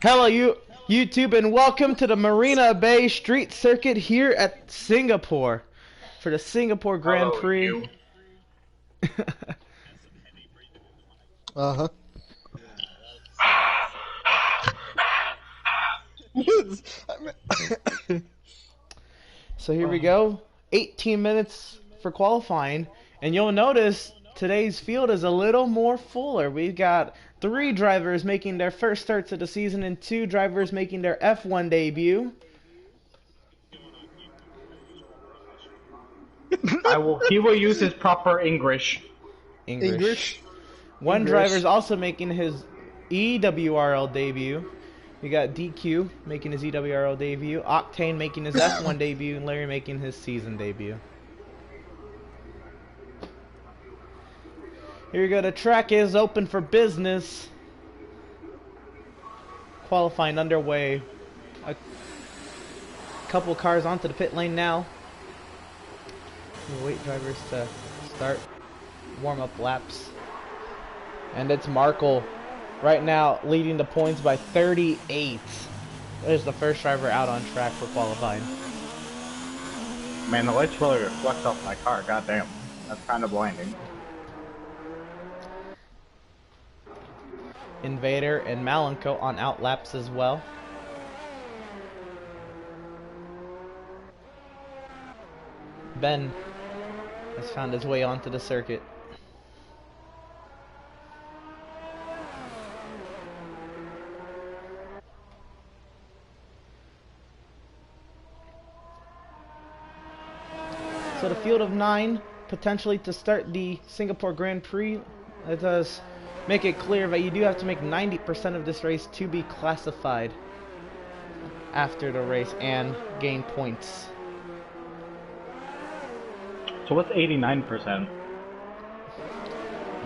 Hello, YouTube, and welcome to the Marina Bay Street Circuit here at Singapore for the Singapore Grand Hello, Prix. you. Uh-huh. So here we go, 18 minutes for qualifying, and you'll notice today's field is a little more fuller. We've got 3 drivers making their first starts of the season and 2 drivers making their F1 debut. He will use his proper English. English. One driver's also making his EWRL debut. We got DQ making his EWRL debut, Octane making his F1 debut, and Larry making his season debut. Here we go, the track is open for business. Qualifying underway. A couple cars onto the pit lane now. We'll wait drivers to start warm-up laps. And it's Markle right now leading the points by 38. There's the first driver out on track for qualifying. Man, the lights really reflect off my car. Goddamn, that's kind of blinding. Invader and Malenko on out laps as well. Ben has found his way onto the circuit. So the field of 9 potentially to start the Singapore Grand Prix. It does make it clear that you do have to make 90% of this race to be classified after the race and gain points. So what's 89%?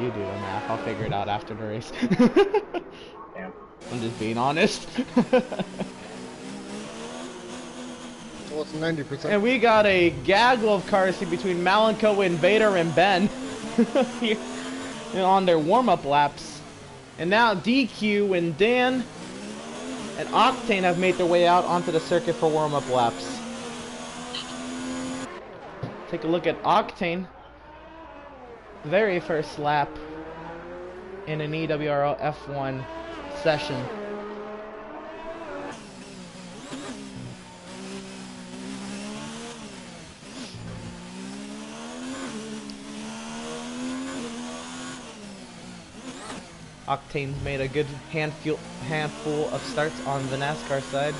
You do the math. I'll figure it out after the race. Damn. I'm just being honest. Well, it's 90%. And we got a gaggle of cars here between Malenko, Invader, and Ben here on their warm-up laps. And now DQ and Dan and Octane have made their way out onto the circuit for warm-up laps. Take a look at Octane. Very first lap in an EWRL F1 session. Octane's made a good handful of starts on the NASCAR side.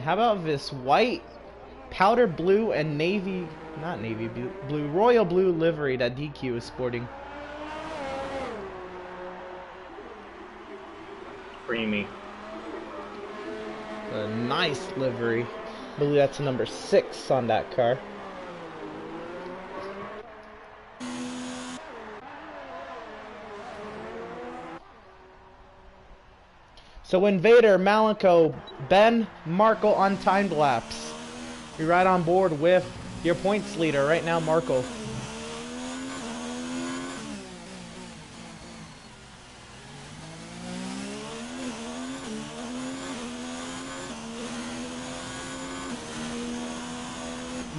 How about this white, powder blue, and royal blue livery that DQ is sporting? Creamy. A nice livery. I believe that's number 6 on that car. So Invader, Malenko, Ben, Markle on timed laps. You're right on board with your points leader right now, Markle.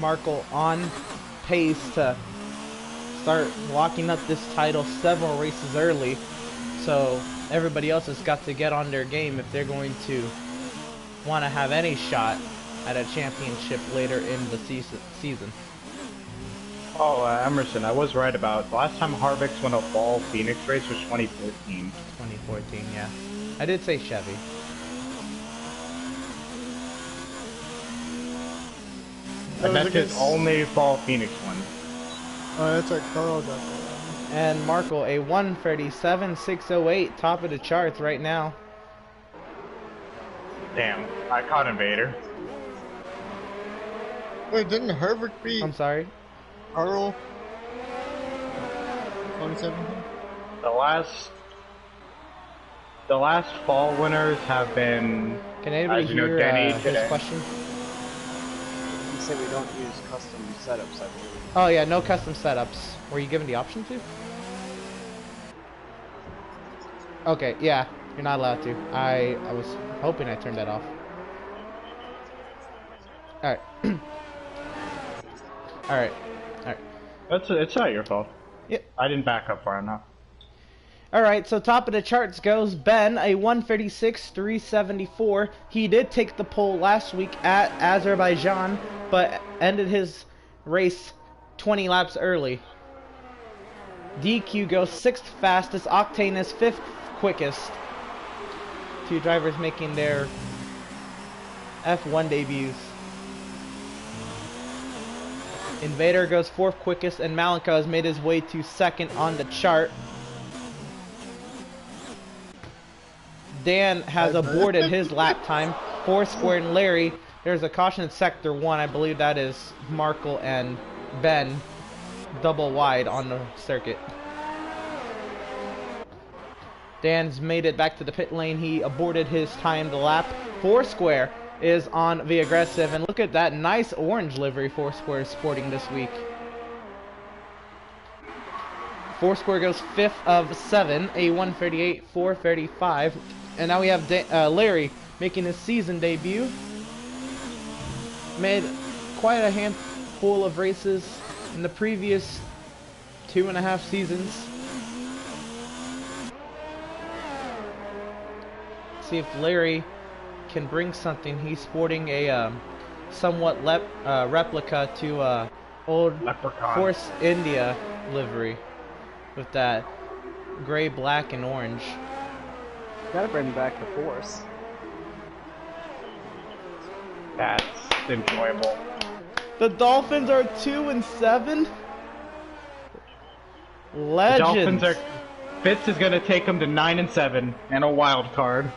Markle on pace to start locking up this title several races early, so everybody else has got to get on their game if they're going to want to have any shot at a championship later in the season. Oh, Emerson, I was right about the last time Harvick's won a fall Phoenix race was 2014. 2014, yeah. I did say Chevy. And that's his only fall Phoenix one. Oh, that's right, Carl got that. And Markle, a 137.608, top of the charts right now. Damn, I caught Invader. Wait, didn't Herbert beat I'm sorry. Carl 2017? The last fall winners have been, Can anybody as you know, hear Denny his today. question? say we don't use custom setups, I believe. Oh yeah, no custom setups. Were you given the option to? Okay, yeah, you're not allowed to. I was hoping I turned that off. Alright. Alright. Alright. It's not your fault. Yep. I didn't back up far enough. Alright, so top of the charts goes Ben, a 136.374. He did take the pole last week at Azerbaijan, but ended his race 20 laps early. DQ goes 6th fastest, Octane is 5th quickest. Two drivers making their F1 debuts. Invader goes 4th quickest, and Malenko has made his way to 2nd on the chart. Dan has aborted his lap time. Foursquare and Larry, there's a caution in sector 1. I believe that is Markle and Ben double wide on the circuit. Dan's made it back to the pit lane. He aborted his timed lap. Foursquare is on the aggressive, and look at that nice orange livery Foursquare is sporting this week. Foursquare goes 5th of 7, a 138.435, and now we have Larry making his season debut. Made quite a handful of races in the previous 2.5 seasons. See if Larry can bring something. He's sporting a somewhat replica to old Leprechaun. Force India livery with that gray, black, and orange. Gotta bring back the Force. That's enjoyable. The Dolphins are 2-7. The Legends. Dolphins are. Fitz is gonna take them to 9-7 and a wild card.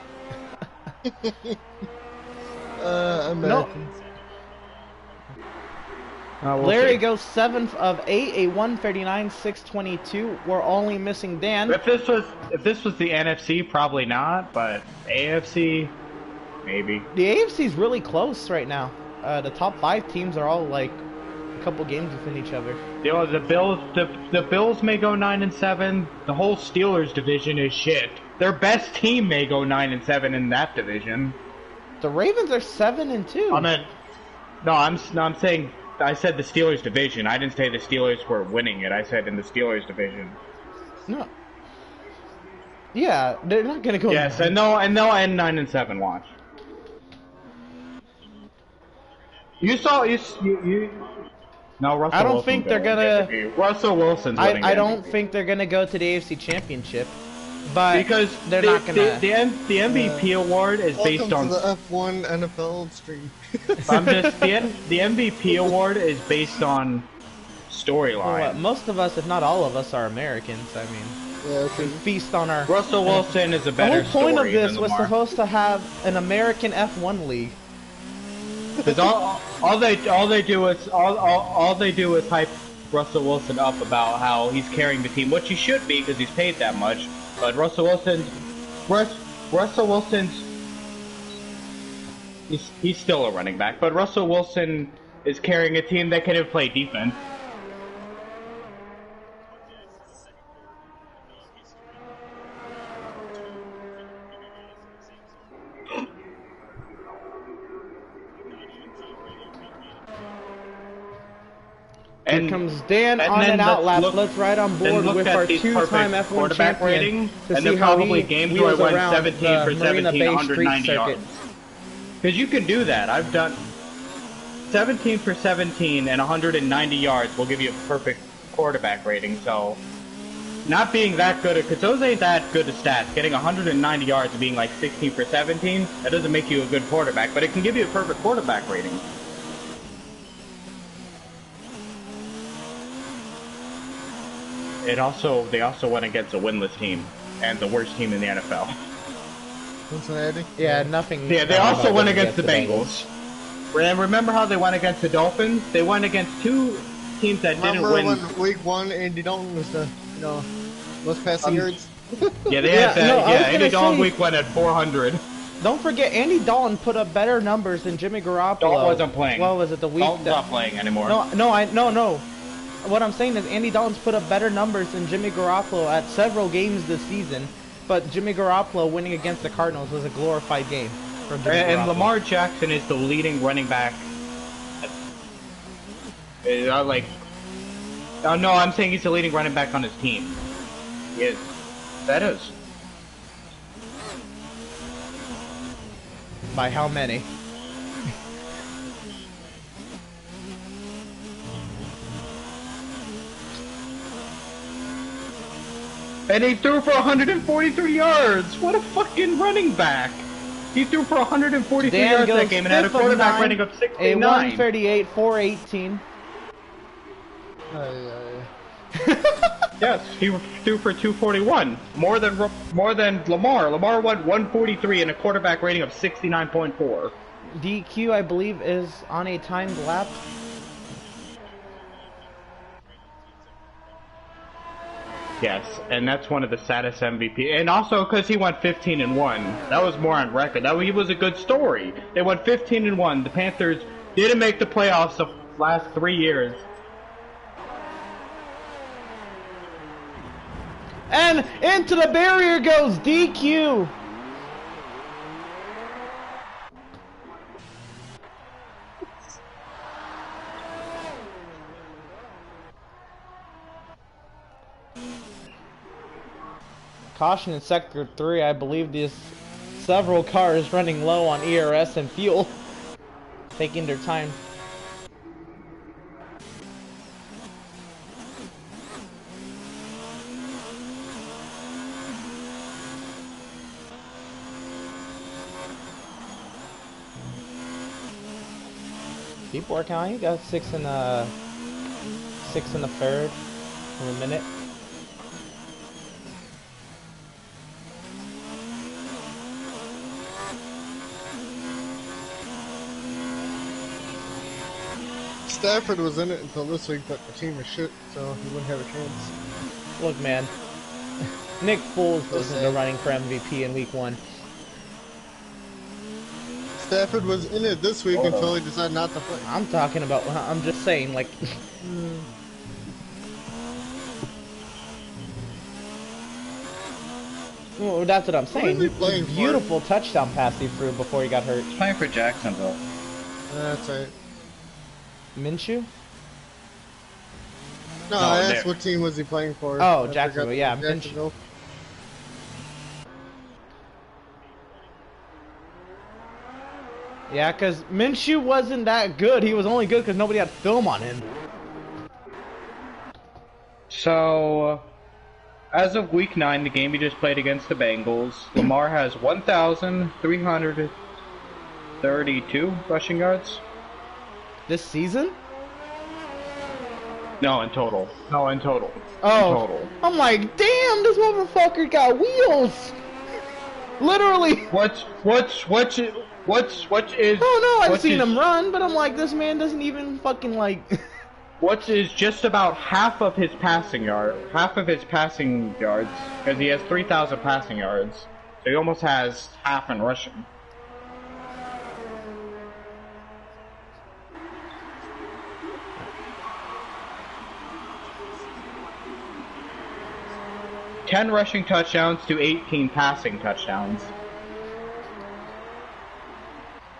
Americans. We'll Larry see. goes 7th of 8, a 139.622. We're only missing Dan. If this was the NFC, probably not, but AFC, maybe. The AFC's really close right now. The top 5 teams are all like a couple games within each other. You know, the Bills may go 9-7. The whole Steelers division is shit. Their best team may go 9-7 in that division. The Ravens are 7-2. I'm saying. I said the Steelers division. I didn't say the Steelers were winning it. I said in the Steelers division. No. Yeah, they're not gonna go. Yes, and they'll end 9-7. Watch. You saw you. No, Russell. I don't Wilson's think they're winning gonna- the MVP. Russell Wilson's winning. I the don't MVP. think they're gonna go to the AFC Championship, but Because they're not gonna. the MVP award is based Welcome on. to the F1 NFL stream. I'm just the MVP award is based on storyline. Well, most of us, if not all of us, are Americans. I mean, Yeah, we okay. feast on our. Russell Wilson is a The better whole point of story this than was Lamar. supposed to have an American F1 league. Because all they do is hype Russell Wilson up about how he's carrying the team, which he should be because he's paid that much. But Russell Wilson's he's still a running back, but Russell Wilson is carrying a team that can even play defense. Here comes Dan and on then an out lap. let's look- Let's ride on then board look with at our these two-time perfect F1 quarterback champion rating, to and see they're how probably he games where I wheels went around 17 for the Marina 17, Bay 190 Street yards. circuit. Because you can do that. I've done 17 for 17 and 190 yards will give you a perfect quarterback rating. So, not being that good, because those ain't that good of stats. Getting 190 yards and being like 16 for 17, that doesn't make you a good quarterback, but it can give you a perfect quarterback rating. They also went against a winless team and the worst team in the NFL. Cincinnati. Yeah, nothing. Yeah, they bad also about went going against the Bengals. And remember how they went against the Dolphins? They went against two teams that didn't Remember win. when week 1 Andy Dalton was the, most passing yards? Yeah, they Yeah, had that. no, I was yeah, gonna Andy Dalton say- week went at 400. Don't forget, Andy Dalton put up better numbers than Jimmy Garoppolo. Dalton wasn't playing. What was it, the week? Dalton's not playing anymore. No. What I'm saying is Andy Dalton's put up better numbers than Jimmy Garoppolo at several games this season. But Jimmy Garoppolo winning against the Cardinals was a glorified game for Jimmy Garoppolo. And Lamar Jackson is the leading running back. No, I'm saying he's the leading running back on his team. He is. That is. By how many? And he threw for 143 yards! What a fucking running back! He threw for 143 yards that game and had a quarterback rating of 69. A 138, 418. Yes, he threw for 241. More than Lamar. Lamar won 143 and a quarterback rating of 69.4. DQ, I believe, is on a timed lap. Yes, and that's one of the saddest MVP. And also because he went 15-1. That was more on record. He was a good story. They went 15-1. The Panthers didn't make the playoffs the last 3 years. And into the barrier goes DQ. Caution in sector 3. I believe there's several cars running low on ERS and fuel, taking their time. Keep working on. You got 6 in the third in a minute. Stafford was in it until this week, but the team was shit, so he wouldn't have a chance. Look, man. Nick Foles was in the running for MVP in week 1. Stafford was in it this week until he decided not to play. I'm talking about, I'm just saying, like... Well, that's what I'm saying. Beautiful touchdown pass he threw before he got hurt. He's playing for Jacksonville. That's right. Minshew? No, I asked what team was he playing for. Oh, Jacksonville, yeah. Jacksonville. Yeah, because Minshew wasn't that good. He was only good because nobody had film on him. So, as of week 9, the game he just played against the Bengals, Lamar has 1,332 rushing yards. This season? No, in total. Oh, In total. I'm like, damn, this motherfucker got wheels. Literally. What is? Oh no, I've seen him run, but I'm like, this man doesn't even fucking like. What is just about half of his passing yards, because he has 3,000 passing yards, so he almost has half in rushing. $10 rushing touchdowns to 18 passing touchdowns.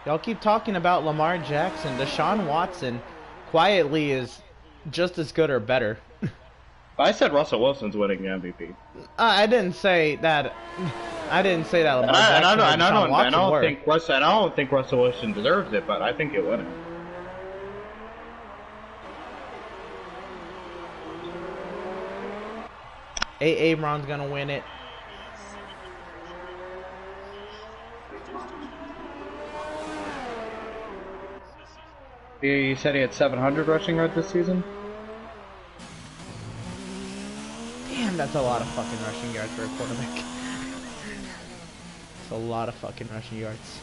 Y'all keep talking about Lamar Jackson. Deshaun Watson quietly is just as good or better. I said Russell Wilson's winning the MVP. I didn't say that. I didn't say that Lamar Jackson or Deshaun Watson were. I don't think Russell Wilson deserves it, but I think he'll win it. Aaron's gonna win it. He said he had 700 rushing yards this season. Damn, that's a lot of fucking rushing yards for a quarterback. It's a lot of fucking rushing yards.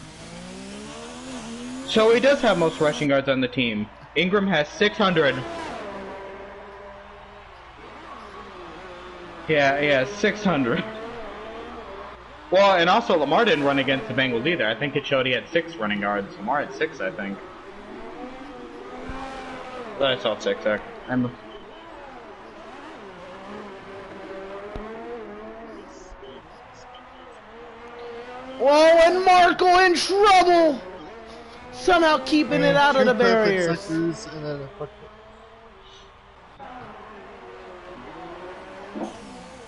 So he does have most rushing yards on the team. Ingram has 600. Yeah, 600. Well, and also Lamar didn't run against the Bengals either. I think it showed he had 6 running yards. Lamar had 6, I think. I saw 6. I'm. Whoa, and Markle in trouble! Somehow keeping it out of the barriers. And then a fucking...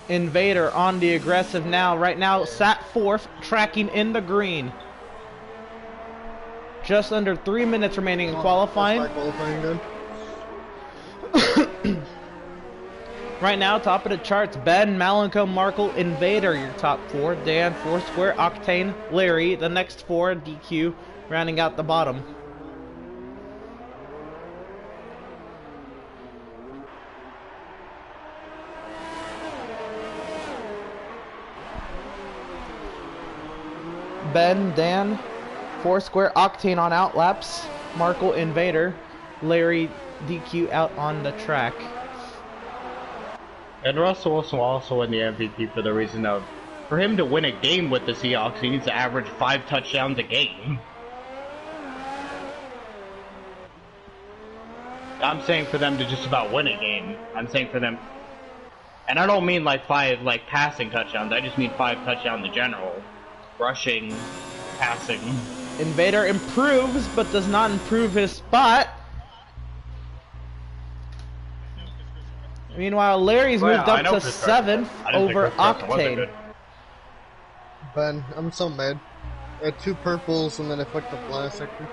Invader on the aggressive now. Right now, sat 4th, tracking in the green. Just under 3 minutes remaining in qualifying. Right now, top of the charts, Ben, Malenko, Markle, Invader, your top 4. Dan, Foursquare, Octane, Larry, the next 4, DQ, rounding out the bottom. Ben, Dan, Foursquare, Octane on outlaps, Markle, Invader, Larry, DQ out on the track. And Russell Wilson will also win the MVP for the reason of, for him to win a game with the Seahawks, he needs to average 5 touchdowns a game. I'm saying for them to just about win a game. I'm saying for them, and I don't mean like 5 like passing touchdowns. I just mean 5 touchdowns in general, rushing, passing. Invader improves, but does not improve his spot. Meanwhile, Larry's moved up to 7th over Octane. Ben, I'm so mad. I had 2 purples and then I fucked up last sector.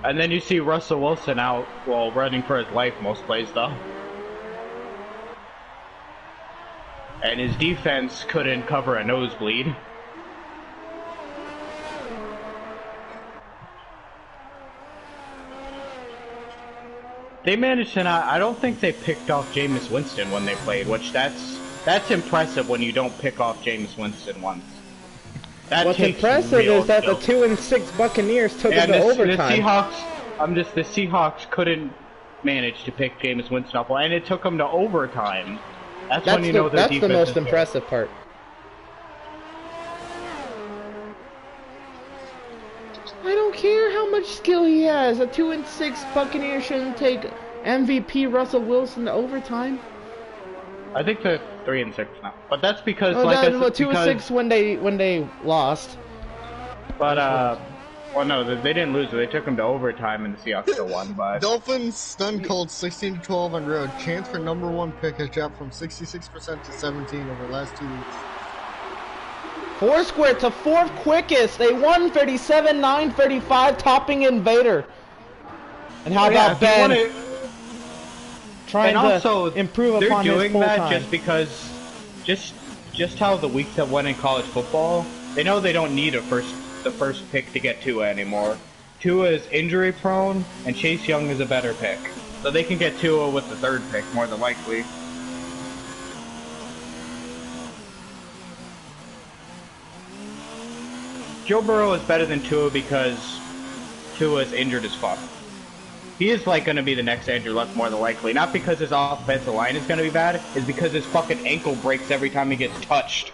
And then you see Russell Wilson out, well, running for his life most plays though. And his defense couldn't cover a nosebleed. They managed to not, I don't think they picked off Jameis Winston when they played, which that's impressive when you don't pick off Jameis Winston once. That What's impressive is that the 2-6 Buccaneers took it to overtime. The Seahawks couldn't manage to pick Jameis Winston up, and it took them to overtime. That's when you know that's the most impressive part. I don't care how much skill he has. A 2-6 Buccaneer shouldn't take MVP Russell Wilson to overtime. I think they're 3-6 now, but that's because 2-6 when they lost. But well, no, they didn't lose. They took them to overtime, and the Seahawks still won. But Dolphins stun cold 16-12 on road. Chance for #1 pick has dropped from 66% to 17 over the last 2 weeks. Foursquare to 4th quickest. They won 37-9-35, topping Invader. And how about Ben trying to improve upon his full time? They're doing that just because, just how the weeks have went in college football. They know they don't need the first pick to get Tua anymore. Tua is injury prone, and Chase Young is a better pick, so they can get Tua with the 3rd pick more than likely. Joe Burrow is better than Tua because Tua is injured as fuck. He is like going to be the next Andrew Luck more than likely. Not because his offensive line is going to be bad, it's because his fucking ankle breaks every time he gets touched.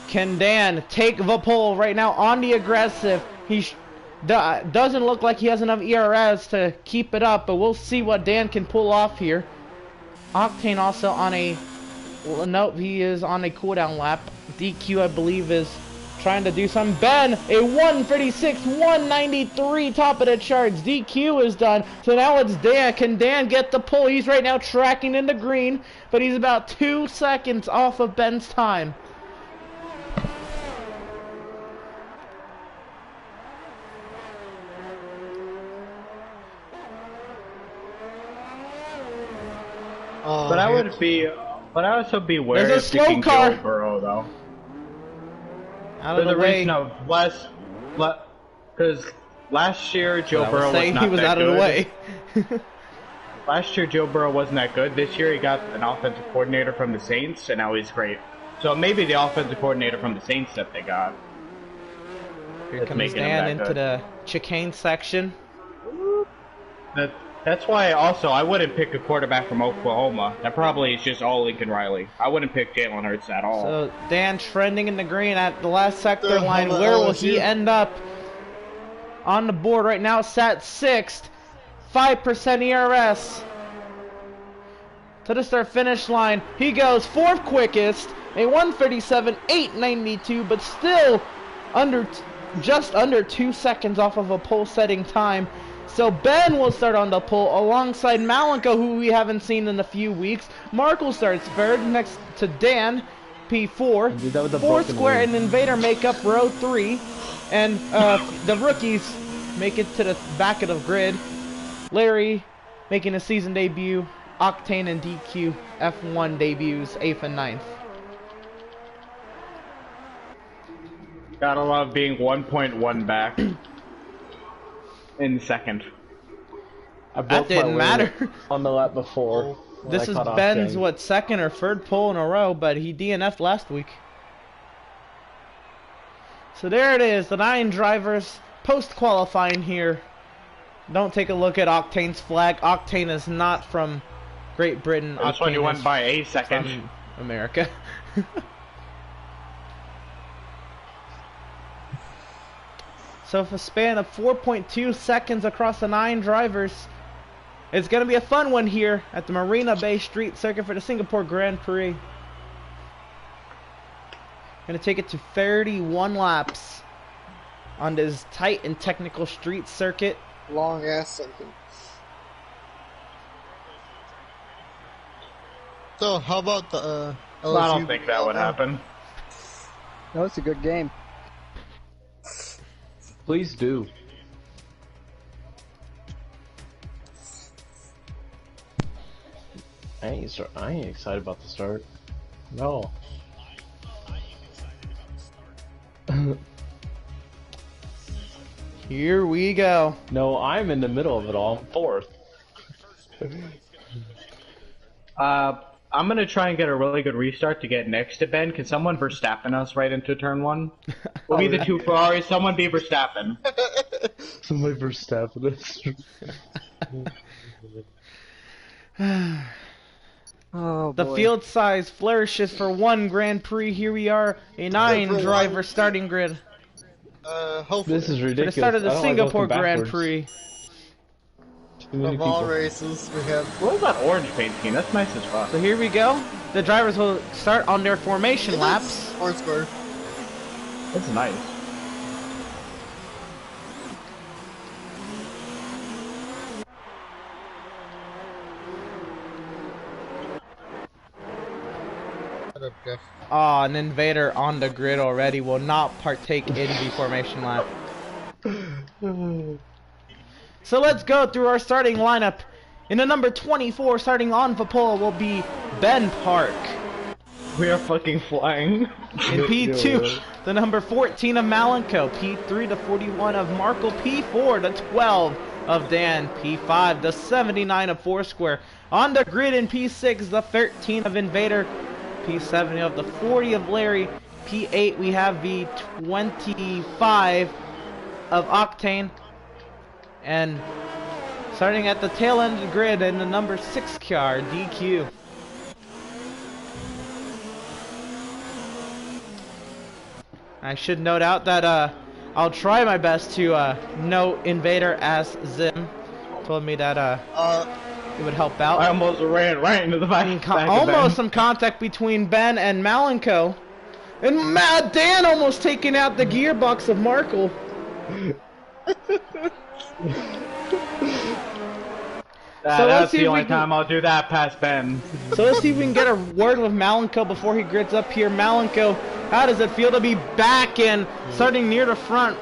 Can Dan take the pole right now on the aggressive? He doesn't look like he has enough ERS to keep it up, but we'll see what Dan can pull off here. Octane also on a... Well, nope, he is on a cooldown lap. DQ, I believe, is trying to do something. Ben, a 136, 193, top of the charts. DQ is done. So now it's Dan. Can Dan get the pull? He's right now tracking in the green, but he's about 2 seconds off of Ben's time. But I would be... But I also be wary of picking car. Joe Burrow, though. Out of the way. Because last year Joe Burrow was not he was that out good. of the way. Last year Joe Burrow wasn't that good. This year he got an offensive coordinator from the Saints, and now he's great. So maybe the offensive coordinator from the Saints that they got. Here comes Dan into the chicane section. That's why also I wouldn't pick a quarterback from Oklahoma. That probably is just all Lincoln Riley. I wouldn't pick Jalen Hurts at all. So Dan trending in the green at the last sector The line. hell Where will LSU? he end up? On the board right now, sat 6th, 5% ERS. To the start finish line, he goes 4th quickest, a 1:37.892, but still just under 2 seconds off of a pole setting time. So Ben will start on the pole alongside Malenko, who we haven't seen in a few weeks. Markle starts third next to Dan, P4. Did that with the Four broken Square leg. and Invader make up row 3. And the rookies make it to the back of the grid. Larry making a season debut. Octane and DQ F1 debuts 8th and 9th. Gotta love being 1.1 back in second. I broke That my didn't leg matter. on the lap before. when This I is caught Ben's, Octane. what, 2nd or 3rd pole in a row, but he DNF'd last week. So there it is, the 9 drivers post-qualifying here. Don't take a look at Octane's flag. Octane is not from Great Britain. This one you Octane went is by a second. from America. So for a span of 4.2 seconds across the 9 drivers, it's going to be a fun one here at the Marina Bay Street Circuit for the Singapore Grand Prix. Going to take it to 31 laps on this tight and technical street circuit. Long ass second. So how about the LSU? I don't think that would happen. No, it's a good game. Please do. I ain't excited about the start. No. Here we go. No, I'm in the middle of it all. I'm 4th. I'm gonna try and get a really good restart to get next to Ben. Can someone Verstappen us right into turn 1? We'll be the 2 Ferraris. Someone be Verstappen. Somebody for staffing this. Oh, The boy. field size flourishes for 1 Grand Prix. Here we are, a 9 For driver one. starting grid Hopefully This is for ridiculous. the start of the I don't like Singapore looking Grand backwards. Prix. Too many of all people. races we have. What is that orange paint scheme? That's nice as fuck. So here we go. The drivers will start on their formation laps. 4 square. That's nice. Shut up, Jeff. Ah, an Invader on the grid already will not partake in the formation lap. So let's go through our starting lineup. In the number 24, starting on the pole, will be Ben Park. We are fucking flying. In P2, the number 14 of Malenko. P3, the 41 of Markle. P4, the 12 of Dan. P5, the 79 of Foursquare. On the grid in P6, the 13 of Invader. P7 of the 40 of Larry. P8, we have the 25 of Octane. And starting at the tail end of the grid in the number 6 car, DQ. I should note out that I'll try my best to note Invader as Zim. Told me that it would help out. I almost ran right into the back. back of Almost Ben. some contact between Ben and Malenko. And Dan almost taking out the gearbox of Markle. So let's That's see the if only we can- time I'll do that past Ben. So let's see if we can get a word with Malenko before he grids up here. Malenko, how does it feel to be back and starting near the front?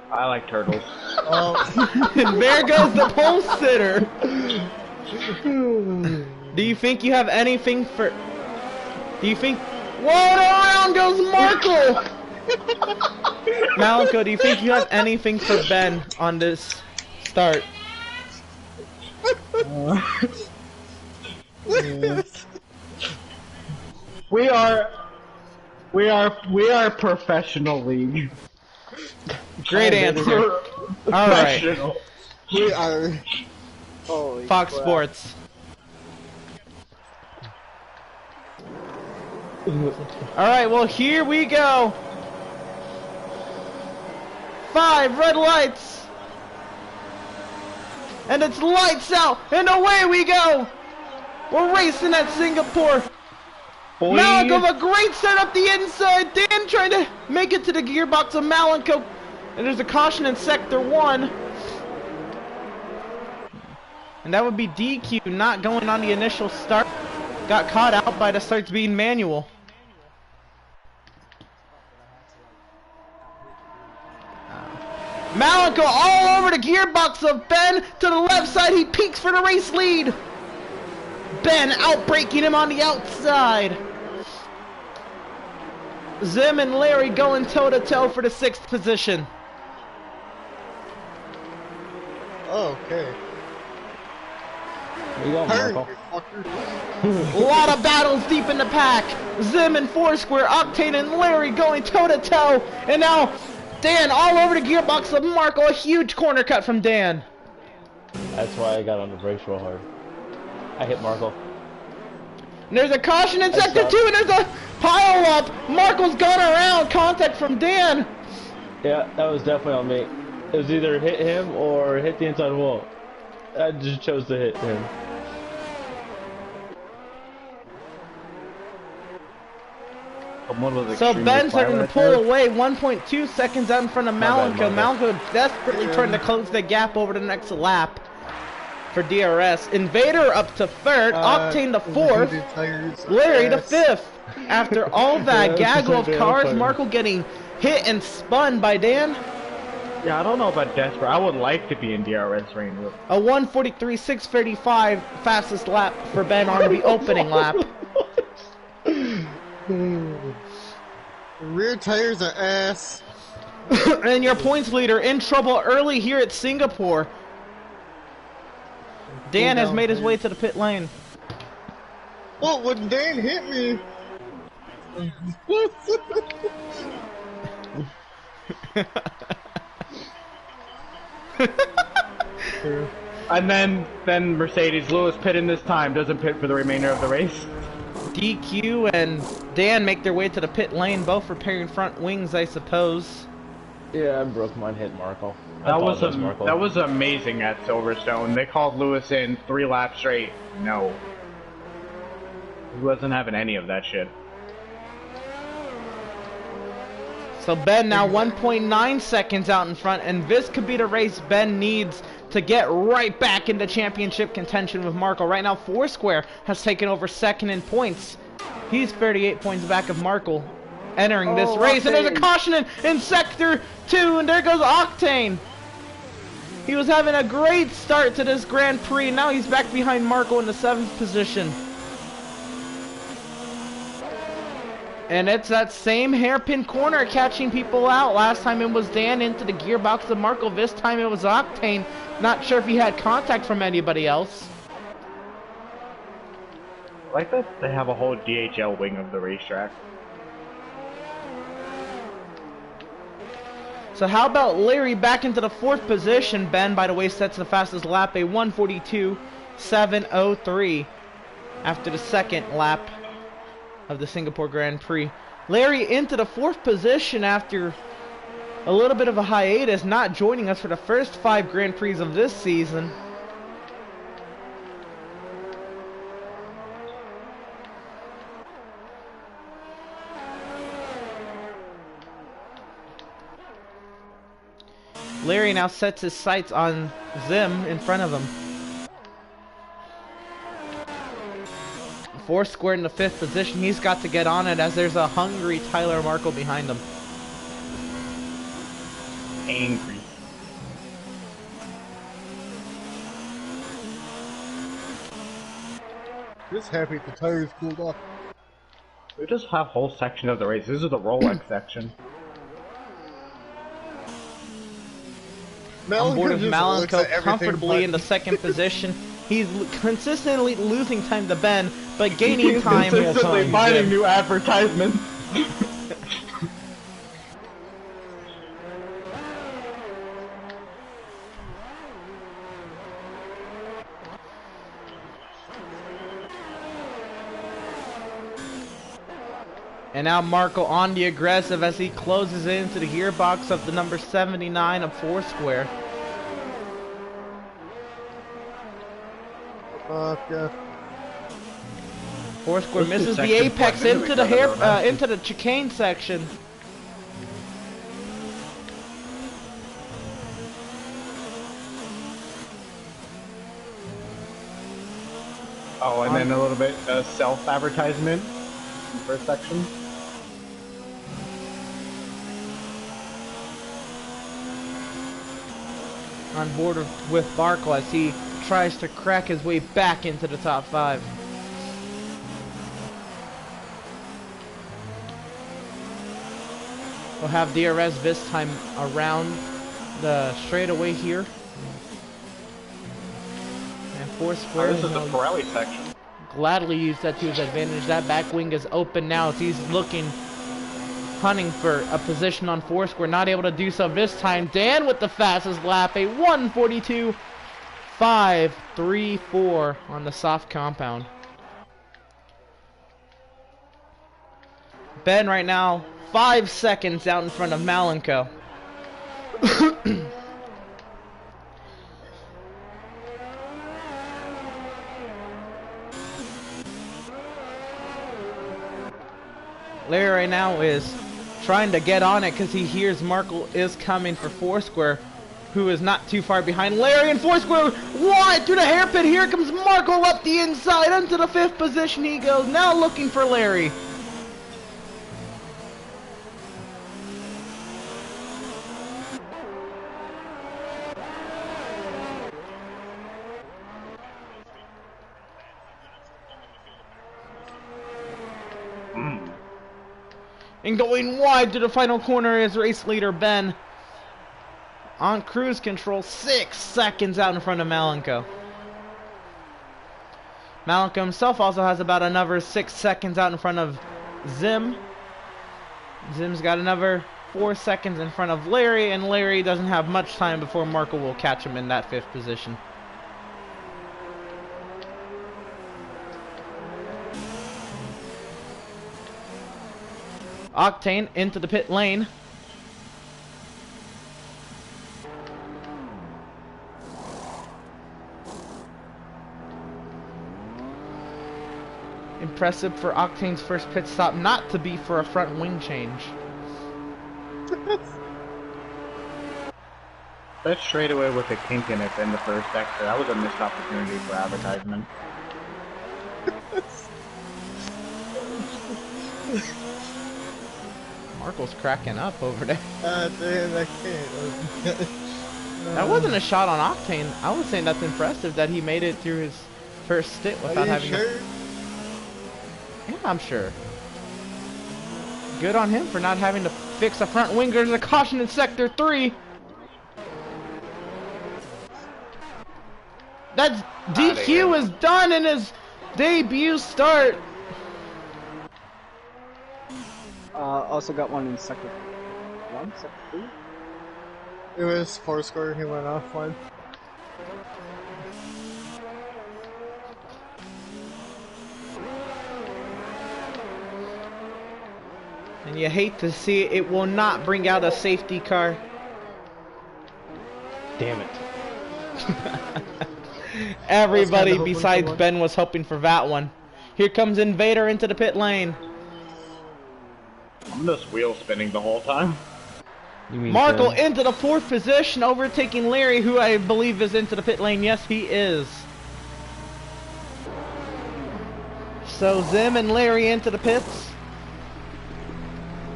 I like turtles. And there goes the pole sitter. Do you think you have anything for... Do you think... Whoa, around goes Markle! Malenko, do you think you have anything for Ben on this start? We are professional league. Great answer. Alright. Professional. We are. Holy Fox crap. Sports. Alright, well, here we go. 5 red lights. And it's lights out, and away we go. We're racing at Singapore. Malenko, a great set up the inside. Dan trying to make it to the gearbox of Malenko. And there's a caution in sector 1. And that would be DQ not going on the initial start. Got caught out by the starts being manual. Malenko all over the gearbox of Ben to the left side. He peaks for the race lead. Ben outbraking him on the outside. Zim and Larry going toe-to-toe for the 6th position. Okay. Where you going, Turn, Marco? you fucker. A lot of battles deep in the pack. Zim and Foursquare, Octane and Larry going toe-to-toe. And now Dan all over the gearbox of Marco. A huge corner cut from Dan. That's why I got on the brakes real hard. I hit Marco. And there's a caution in sector 2, and there's a pile up. Marco's gone around. Contact from Dan. Yeah, that was definitely on me. It was either hit him or hit the inside wall. I just chose to hit him. So Ben's starting to pull away 1.2 seconds out in front of Malenko. Malenko desperately trying to close the gap over the next lap for DRS. Invader up to 3rd, Octane to 4th, Larry to 5th. After all that gaggle of cars, Marco getting hit and spun by Dan. Yeah, I don't know about desperate. I would like to be in DRS range. A 1:43.635 fastest lap for Ben on the opening lap. Rear tires are ass. And your points leader in trouble early here at Singapore. Dan has made his way to the pit lane. Well, when Dan hit me. And then Mercedes Lewis pit in this time, doesn't pit for the remainder of the race. DQ and Dan make their way to the pit lane, both repairing front wings, I suppose. Yeah, I broke mine, hit Marco. That was amazing at Silverstone. They called Lewis in 3 laps straight. No. He wasn't having any of that shit. So Ben now 1.9 seconds out in front, and this could be the race Ben needs to get right back into championship contention with Marco. Right now, Foursquare has taken over 2nd in points. He's 38 points back of Marco entering this race. And there's a caution in sector 2, and there goes Octane. He was having a great start to this Grand Prix. Now he's back behind Marco in the 7th position. And it's that same hairpin corner catching people out. Last time it was Dan into the gearbox of Marco. This time it was Octane. Not sure if he had contact from anybody else. I like that they have a whole DHL wing of the racetrack. So how about Larry back into the 4th position? Ben, by the way, sets the fastest lap, a 1:42.703 after the 2nd lap of the Singapore Grand Prix. Larry into the 4th position after a little bit of a hiatus, not joining us for the first 5 Grand Prix of this season. Larry now sets his sights on Zim in front of him. Foursquare in the 5th position. He's got to get on it as there's a hungry Tyler Marco behind him. Angry. Just happy the tires cooled off. We just have whole section of the race. This is the Rolex section. On board of just looks Malenko at everything comfortably in the 2nd position. He's consistently losing time to Ben, but gaining time. Consistently finding new advertisements. And now Marco on the aggressive as he closes into the gearbox of the number 79 of Foursquare. Yeah. Foursquare Those two misses the sections apex blend into into each the other, hair, though, nicely. into the chicane section. Oh, and then a little bit self-advertisement in the first section. On board with Barkle as he tries to crack his way back into the top 5. We'll have DRS this time around the straightaway here. And Foursquare Oh, this is the Pirelli section. gladly use that to his advantage. That back wing is open now as he's looking, hunting for a position on Foursquare. Not able to do so this time. Dan with the fastest lap, a 1:42.534 on the soft compound. Ben right now 5 seconds out in front of Malenko. Larry right now is trying to get on it because he hears Markle is coming for Foursquare, who is not too far behind. Larry and Foursquare wide through the hairpin. Here comes Markle up the inside into the 5th position. He goes now looking for Larry. And going wide to the final corner is race leader Ben. On cruise control, 6 seconds out in front of Malenko. Malenko himself also has about another 6 seconds out in front of Zim. Zim's got another 4 seconds in front of Larry, and Larry doesn't have much time before Marco will catch him in that 5th position. Octane into the pit lane. Impressive for Octane's first pit stop not to be for a front wing change. That straightaway with a kink in it in the first sector. That was a missed opportunity for advertisement. Marco's cracking up over there. Damn, I can't. That wasn't a shot on Octane. I was saying that's impressive that he made it through his first stint without having sure? Yeah, I'm sure. Good on him for not having to fix a front wing. There's a caution in sector 3. That's DQ is done in his debut start. Also got one in sector 1, sector 2. It was Foursquare, he went off one. And you hate to see it. It will not bring out a safety car. Damn it. Everybody besides Ben was hoping for that one. Here comes Invader into the pit lane. I'm just wheel spinning the whole time. You mean Markle Tim? into the 4th position, overtaking Larry, who I believe is into the pit lane. Yes, he is. So Zim and Larry into the pits.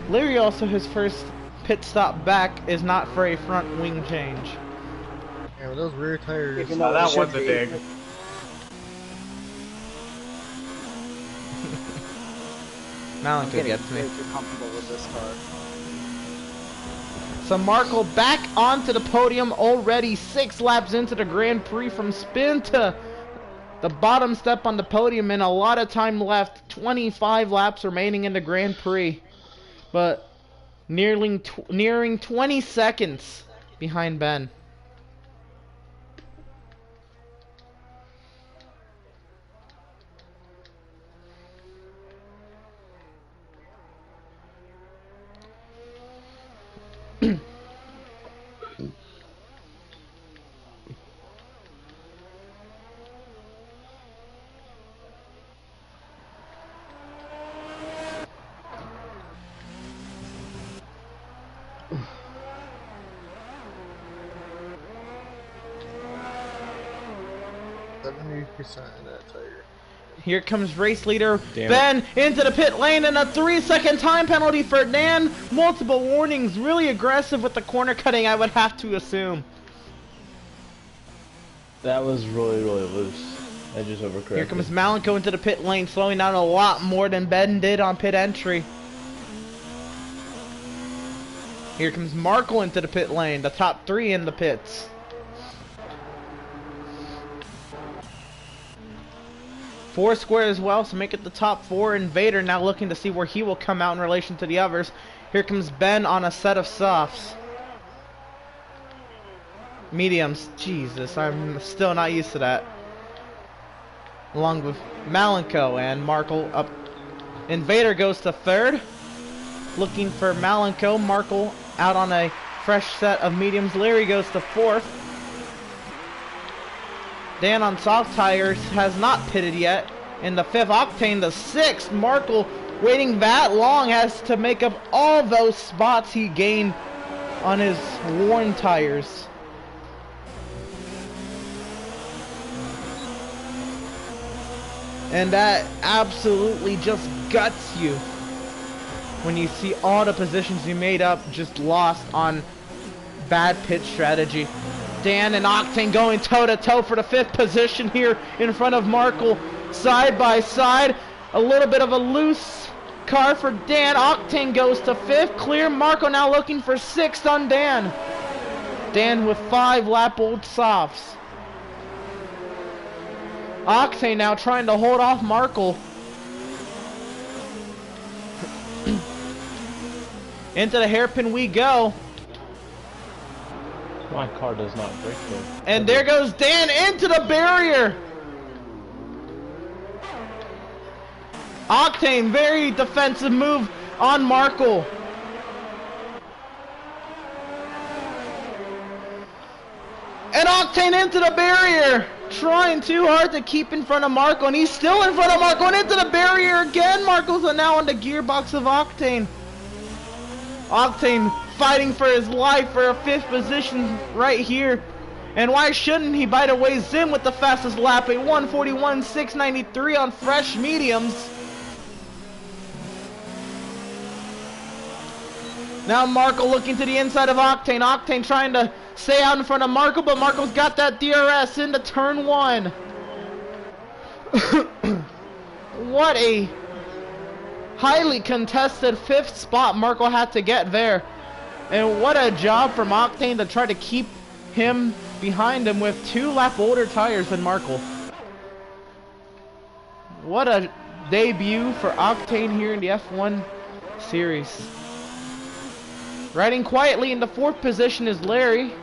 Larry also, his first pit stop back is not for a front wing change. Yeah, with those rear tires. Even Now though it that was should a be. dig. Malenko Getting gets me. way too comfortable with this car. So Markle back onto the podium already 6 laps into the Grand Prix, from spin to the bottom step on the podium, and a lot of time left. 25 laps remaining in the Grand Prix, but nearing 20 seconds behind Ben. 70% of that tire. Here comes race leader Damn Ben into the pit lane, and a 3-second time penalty for Dan. Multiple warnings, really aggressive with the corner cutting, I would have to assume. That was really loose. I just overcorrected. Here comes Malenko into the pit lane, slowing down a lot more than Ben did on pit entry. Here comes Markle into the pit lane, the top 3 in the pits. Four square as well, so make it the top 4. Invader now looking to see where he will come out in relation to the others. Here comes Ben on a set of softs. Mediums. Jesus, I'm still not used to that. Along with Malenko and Markle up. Invader goes to 3rd. Looking for Malenko. Markle out on a fresh set of mediums. Larry goes to 4th. Dan on soft tires has not pitted yet. In the 5th, Octane the 6th. Markle waiting that long has to make up all those spots he gained on his worn tires. And that absolutely just guts you when you see all the positions you made up just lost on bad pit strategy. Dan and Octane going toe-to-toe for the 5th position here in front of Markle, side by side. A little bit of a loose car for Dan. Octane goes to 5th. Clear. Markle now looking for 6th on Dan. Dan with 5 lap-old softs. Octane now trying to hold off Markle. Into the hairpin we go. My car does not break though. And there goes Dan into the barrier. Octane, very defensive move on Markle. And Octane into the barrier. Trying too hard to keep in front of Markle, and he's still in front of Markle, and into the barrier again. Markle's now on the gearbox of Octane. Octane fighting for his life for a 5th position right here. And why shouldn't he? By the way, Zim with the fastest lap, a 1:41.693 on fresh mediums. Now Markle looking to the inside of Octane. Octane trying to stay out in front of Markle, but Markle's got that DRS into turn 1. What a highly contested 5th spot Markle had to get there. And what a job from Octane to try to keep him behind him with 2 lap older tires than Markle. What a debut for Octane here in the F1 series. Riding quietly in the 4th position is Larry.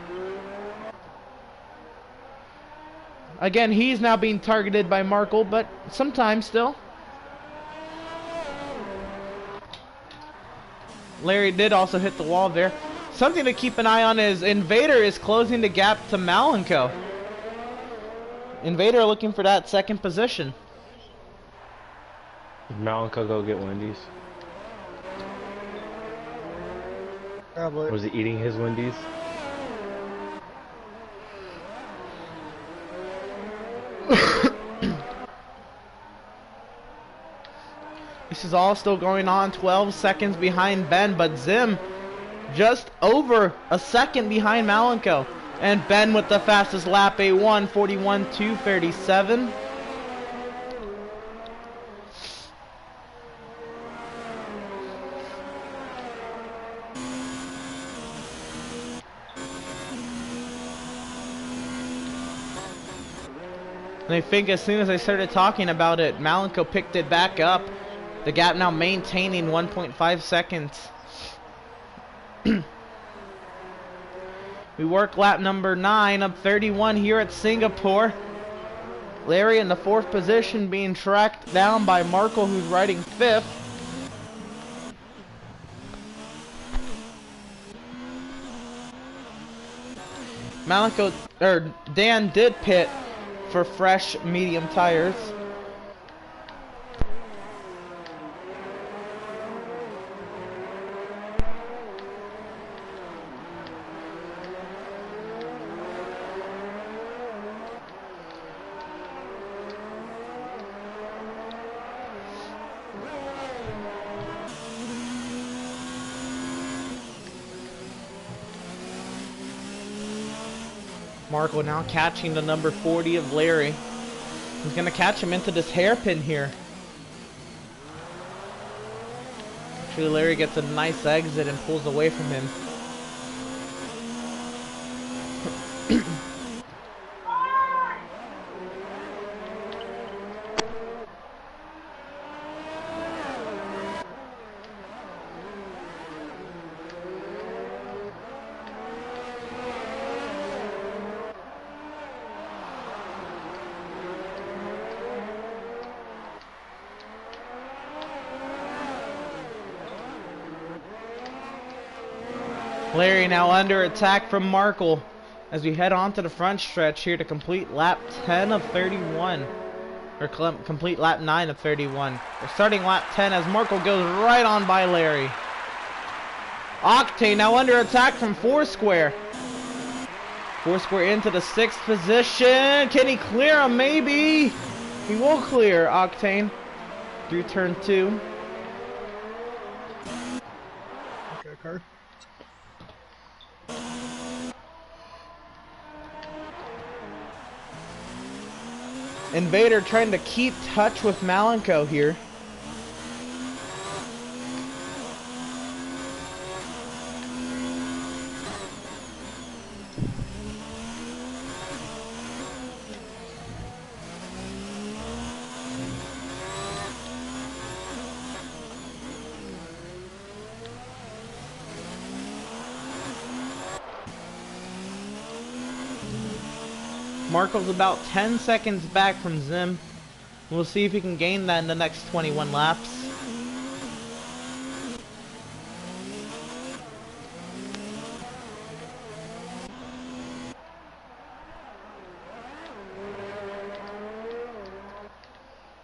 Again, he's now being targeted by Markle, but sometimes still. Larry did also hit the wall there. Something to keep an eye on is Invader is closing the gap to Malenko. Invader looking for that 2nd position. Did Malenko go get Wendy's? Probably. Was he eating his Wendy's? This is all still going on, 12 seconds behind Ben, but Zim just over a second behind Malenko. And Ben with the fastest lap, a 1:41.237. And I think as soon as I started talking about it, Malenko picked it back up. The gap now maintaining 1.5 seconds. We work lap number 9 of 31 here at Singapore. Larry in the 4th position being tracked down by Markle, who's riding 5th. Malenko, or Dan did pit for fresh medium tires. Marco now catching the number 40 of Larry. He's going to catch him into this hairpin here. Actually, Larry gets a nice exit and pulls away from him. Larry now under attack from Markle as we head on to the front stretch here to complete lap 10 of 31. Or complete lap 9 of 31. We're starting lap 10 as Markle goes right on by Larry. Octane now under attack from Foursquare. Foursquare into the 6th position. Can he clear him? Maybe. He will clear Octane through turn 2. Okay, car. Invader trying to keep touch with Malenko here. Marco's about 10 seconds back from Zim. We'll see if he can gain that in the next 21 laps.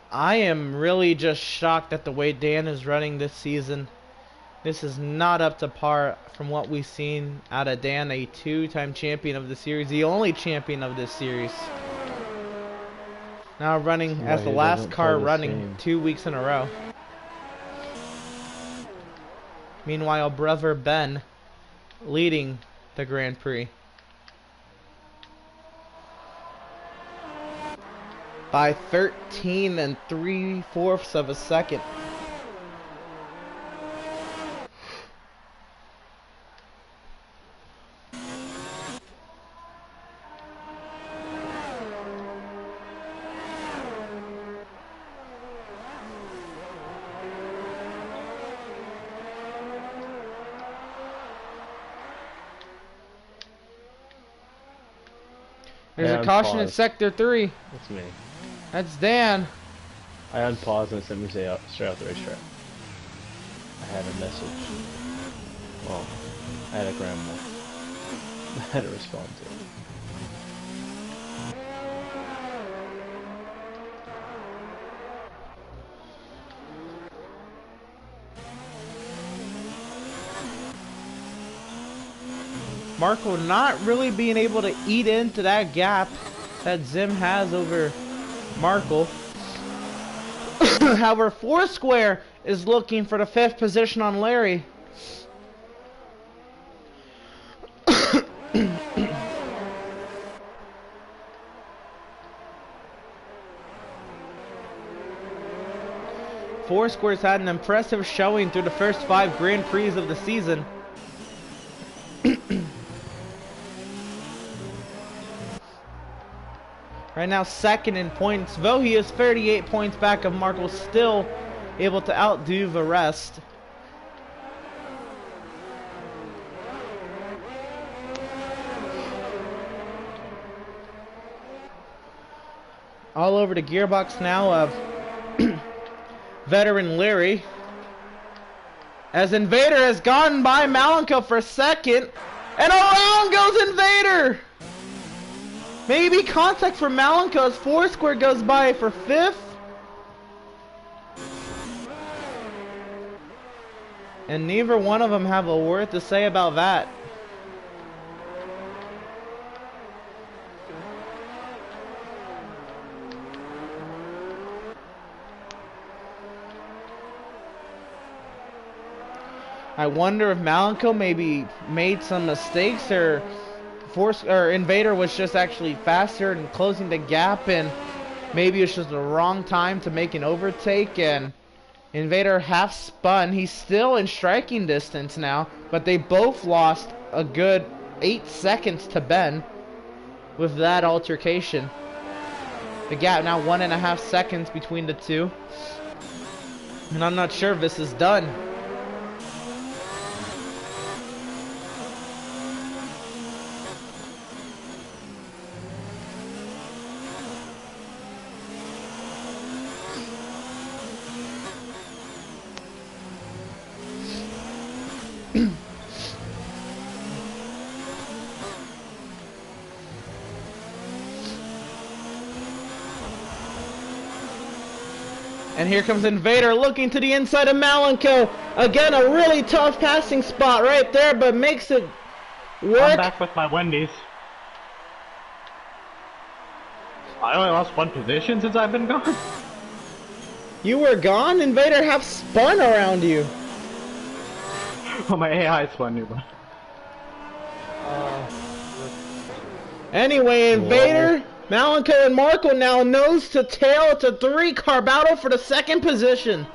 I am really just shocked at the way Dan is running this season. This is not up to par from what we've seen out of Dan, a 2-time champion of the series, the only champion of this series. Now running as the last car running 2 weeks in a row. Meanwhile, brother Ben leading the Grand Prix by 13 3/4 of a second. There's a caution in sector 3. That's me. That's Dan. I unpaused and it sent me straight out the racetrack. I had a message. Well, I had a grandma. I had to respond to it. Marco not really being able to eat into that gap that Zim has over Marco. However, Foursquare is looking for the 5th position on Larry. Foursquare's had an impressive showing through the first 5 Grand Prix of the season. Right now, 2nd in points. Though he is 38 points back of Marco, still able to outdo the rest. All over the gearbox now of veteran Larry. As Invader has gone by Malenko for 2nd. And around goes Invader! Maybe contact for Malenko as Foursquare goes by for 5th. And neither one of them have a word to say about that. I wonder if Malenko maybe made some mistakes or Invader was just actually faster and closing the gap, and maybe it's just the wrong time to make an overtake, and Invader half spun. He's still in striking distance now, but they both lost a good 8 seconds to Ben with that altercation. The gap now 1.5 seconds between the two, and I'm not sure if this is done. And here comes Invader looking to the inside of Malenko. Again, a really tough passing spot right there, but makes it work. I'm back with my Wendy's. I only lost 1 position since I've been gone. You were gone? Invader half spun around you. Well, my AI spun you, but... Anyway, Invader, Malenko, and Marco now nose to tail. It's a 3-car battle for the second position.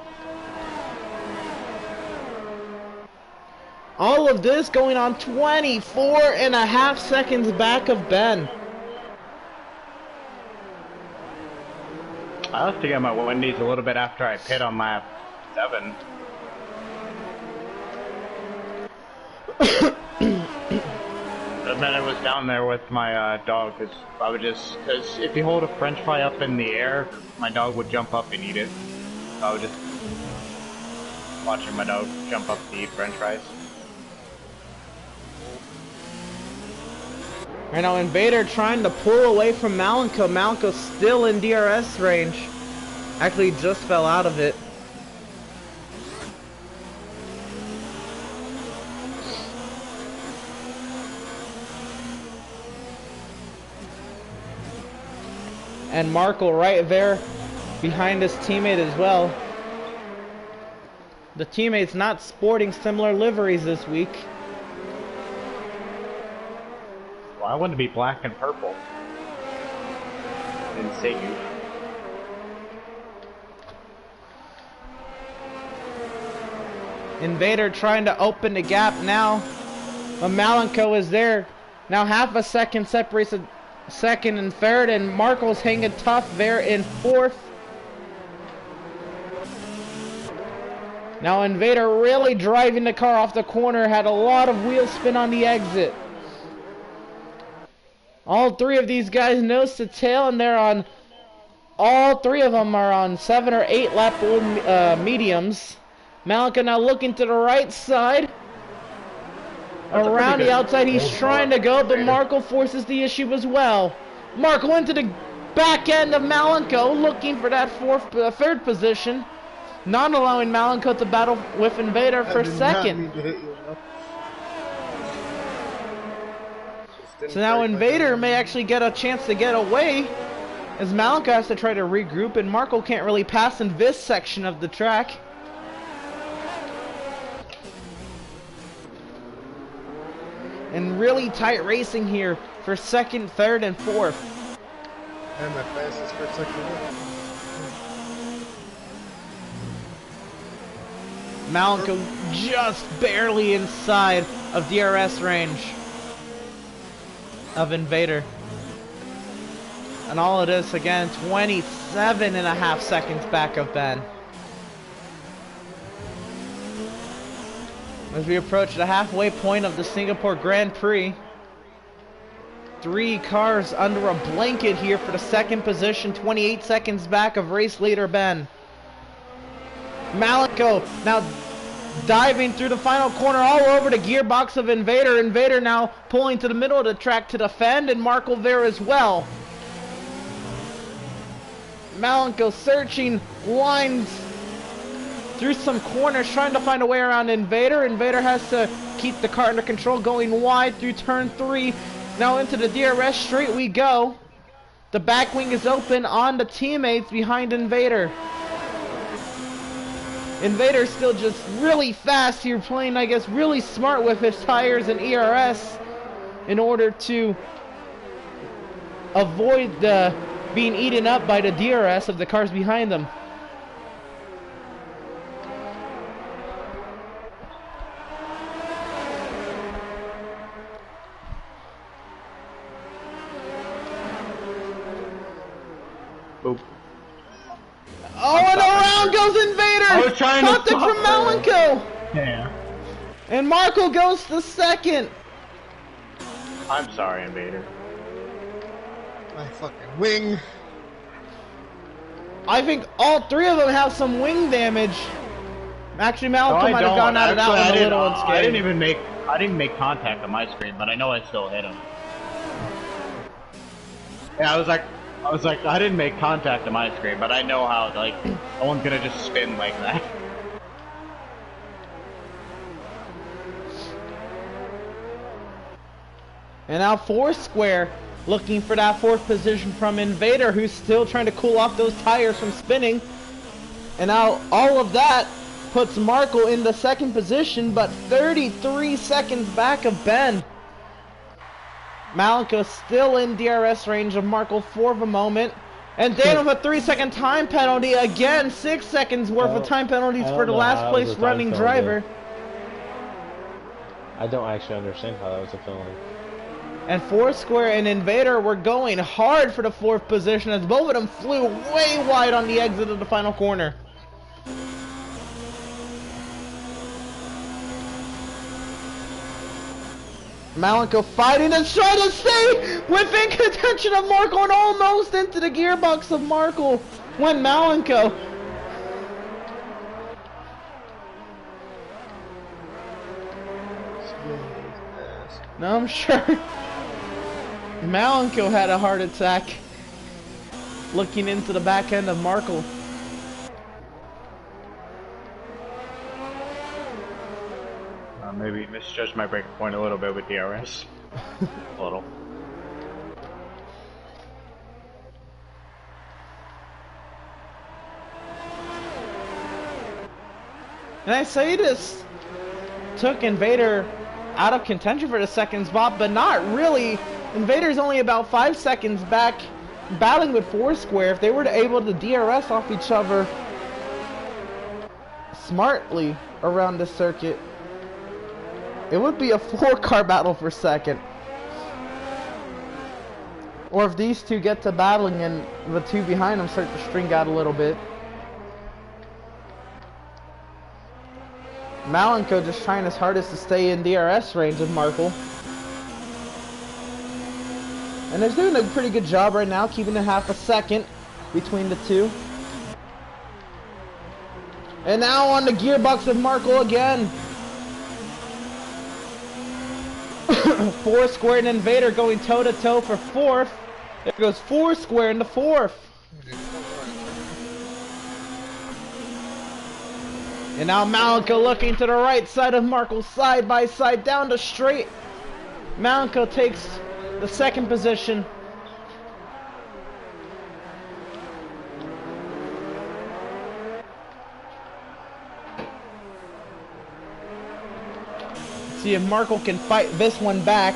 All of this going on 24.5 seconds back of Ben. I have to get my Wendy's a little bit after I pit on lap 7. And then I was down there with my dog, because if you hold a French fry up in the air, my dog would jump up and eat it. So I was just watching my dog jump up to eat French fries. Right now, Invader trying to pull away from Malenko. Malenko still in DRS range. Actually, just fell out of it. And Marco right there behind his teammate as well. The teammate's not sporting similar liveries this week. Well, I want to be black and purple. And Seiyu. Invader trying to open the gap now. But Malenko is there. Now half a second separates a second and third, and Marco's hanging tough there in fourth. Now Invader really driving the car off the corner, had a lot of wheel spin on the exit. All 3 of these guys nose to tail, and they're on, all 3 of them are on 7 or 8 lap old mediums. Malenko now looking to the right side. Around the outside, he's trying to go, but Marco forces the issue as well. Marco into the back end of Malenko, looking for that third position, not allowing Malenko to battle with Invader for second. So now Invader may actually get a chance to get away, as Malenko has to try to regroup, and Marco can't really pass in this section of the track. And really tight racing here for second, third, and fourth. And my fastest for second. Malenko just barely inside of DRS range of Invader. And all of this again, 27.5 seconds back of Ben. As we approach the halfway point of the Singapore Grand Prix, 3 cars under a blanket here for the second position, 28 seconds back of race leader Ben. Malenko now diving through the final corner all over the gearbox of Invader. Invader now pulling to the middle of the track to defend, and Marco there as well. Malenko searching lines through some corners, trying to find a way around Invader. Invader has to keep the car under control, going wide through turn 3. Now into the DRS straight we go. The back wing is open on the teammates behind Invader. Invader's still just really fast here, playing, I guess, really smart with his tires and ERS. in order to avoid being eaten up by the DRS of the cars behind them. Oop. Oh, and around goes Invader! I was trying to Caught it stop from Malenko! Yeah. And Marco goes to second! I'm sorry, Invader. My fucking wing. I think all three of them have some wing damage. Actually, Malenko might have gone out of that one a little unscathed. I didn't make contact on my screen, but I know I still hit him. Yeah, I was like, I didn't make contact on my screen, but I know how, like, no one's gonna just spin like that. And now Foursquare looking for that fourth position from Invader, who's still trying to cool off those tires from spinning. And now all of that puts Marco in the second position, but 33 seconds back of Ben. Malenko still in DRS range of Marco for the moment. And Dan with a 3-second time penalty. Again, 6 seconds worth of time penalties for the last place running driver. I don't actually understand how that was a penalty. And Foursquare and Invader were going hard for the fourth position as both of them flew way wide on the exit of the final corner. Malenko fighting and trying to stay within contention of Marco and almost into the gearbox of Marco when Malenko. No, I'm sure Malenko had a heart attack looking into the back end of Marco. Maybe misjudged my break point a little bit with DRS. A little. And I say this took Invader out of contention for the second spot, but not really. Invader's only about 5 seconds back battling with Foursquare. If they were able to DRS off each other smartly around the circuit, it would be a 4-car battle for second. Or if these two get to battling and the two behind them start to string out a little bit. Malenko just trying his hardest to stay in DRS range of Marco. And they're doing a pretty good job right now, keeping it half a second between the two. And now on the gearbox of Marco again. Foursquare and Invader going toe-to-toe for fourth. There goes Foursquare in the fourth. And now Malenko looking to the right side of Marco, side by side, down the straight. Malenko takes the second position. See if Marco can fight this one back.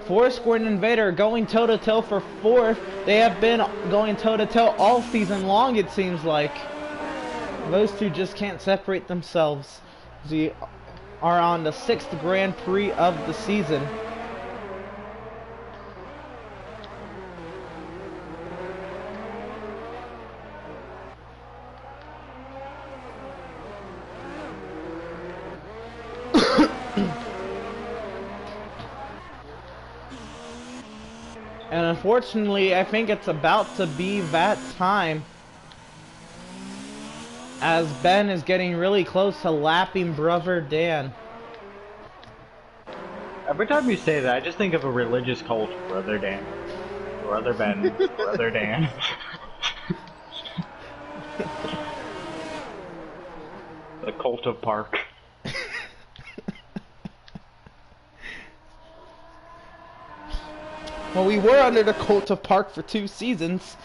Foursquare and Invader going toe-to-toe for fourth. They have been going toe-to-toe all season long, it seems like. Those two just can't separate themselves. They are on the 6th Grand Prix of the season. And unfortunately, I think it's about to be that time, as Ben is getting really close to lapping brother Dan. Every time you say that, I just think of a religious cult. Brother Dan. Brother Ben. Brother Dan. cult of Park. Well, we were under the cult of Park for 2 seasons.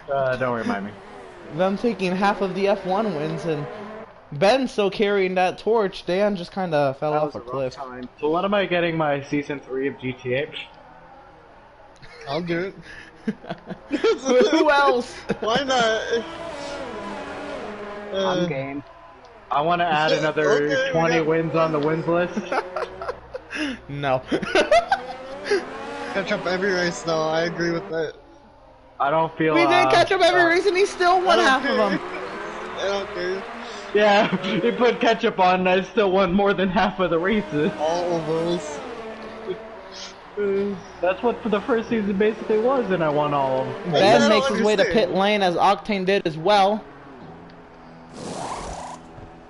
Don't remind me. Them taking half of the F1 wins, and Ben still carrying that torch. Dan just kind of fell That off was a a rough cliff. time. So when am I getting my season 3 of GTA? I'll do it. Who else? Why not? I'm game. I want to add another Okay, we 20 got- wins on the wins list. No. Catch up every race, though. I agree with that. I don't feel. We did catch up every race, and he still won I don't half care. of them. I don't care. Yeah, you put ketchup on, and I still won more than half of the races. All of those. That's what for the first season basically was, and I won all of them. I Ben don't makes his way to understand. pit lane as Octane did as well.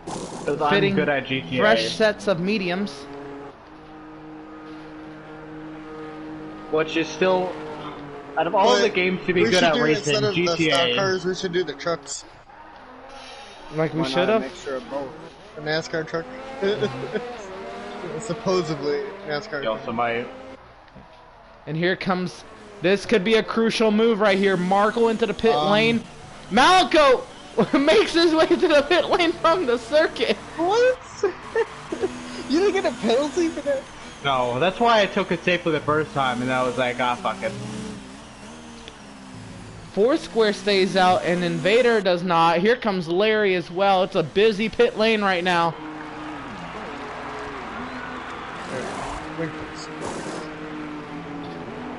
Because I'm Fitting good at GTA. fresh sets of mediums. Which is still, out of all But the games to be we good should at do, racing, instead of the stock GTA. cars, we should do the trucks. Like we Why should not a have. mixture of both? The NASCAR truck. Supposedly NASCAR You truck. also might. And here comes, this could be a crucial move right here. Markle into the pit lane. Malco makes his way to the pit lane from the circuit. What? You didn't get a penalty for that? No, that's why I took it safely the first time, and I was like, ah, fuck it. Foursquare stays out and Invader does not. Here comes Larry as well. It's a busy pit lane right now.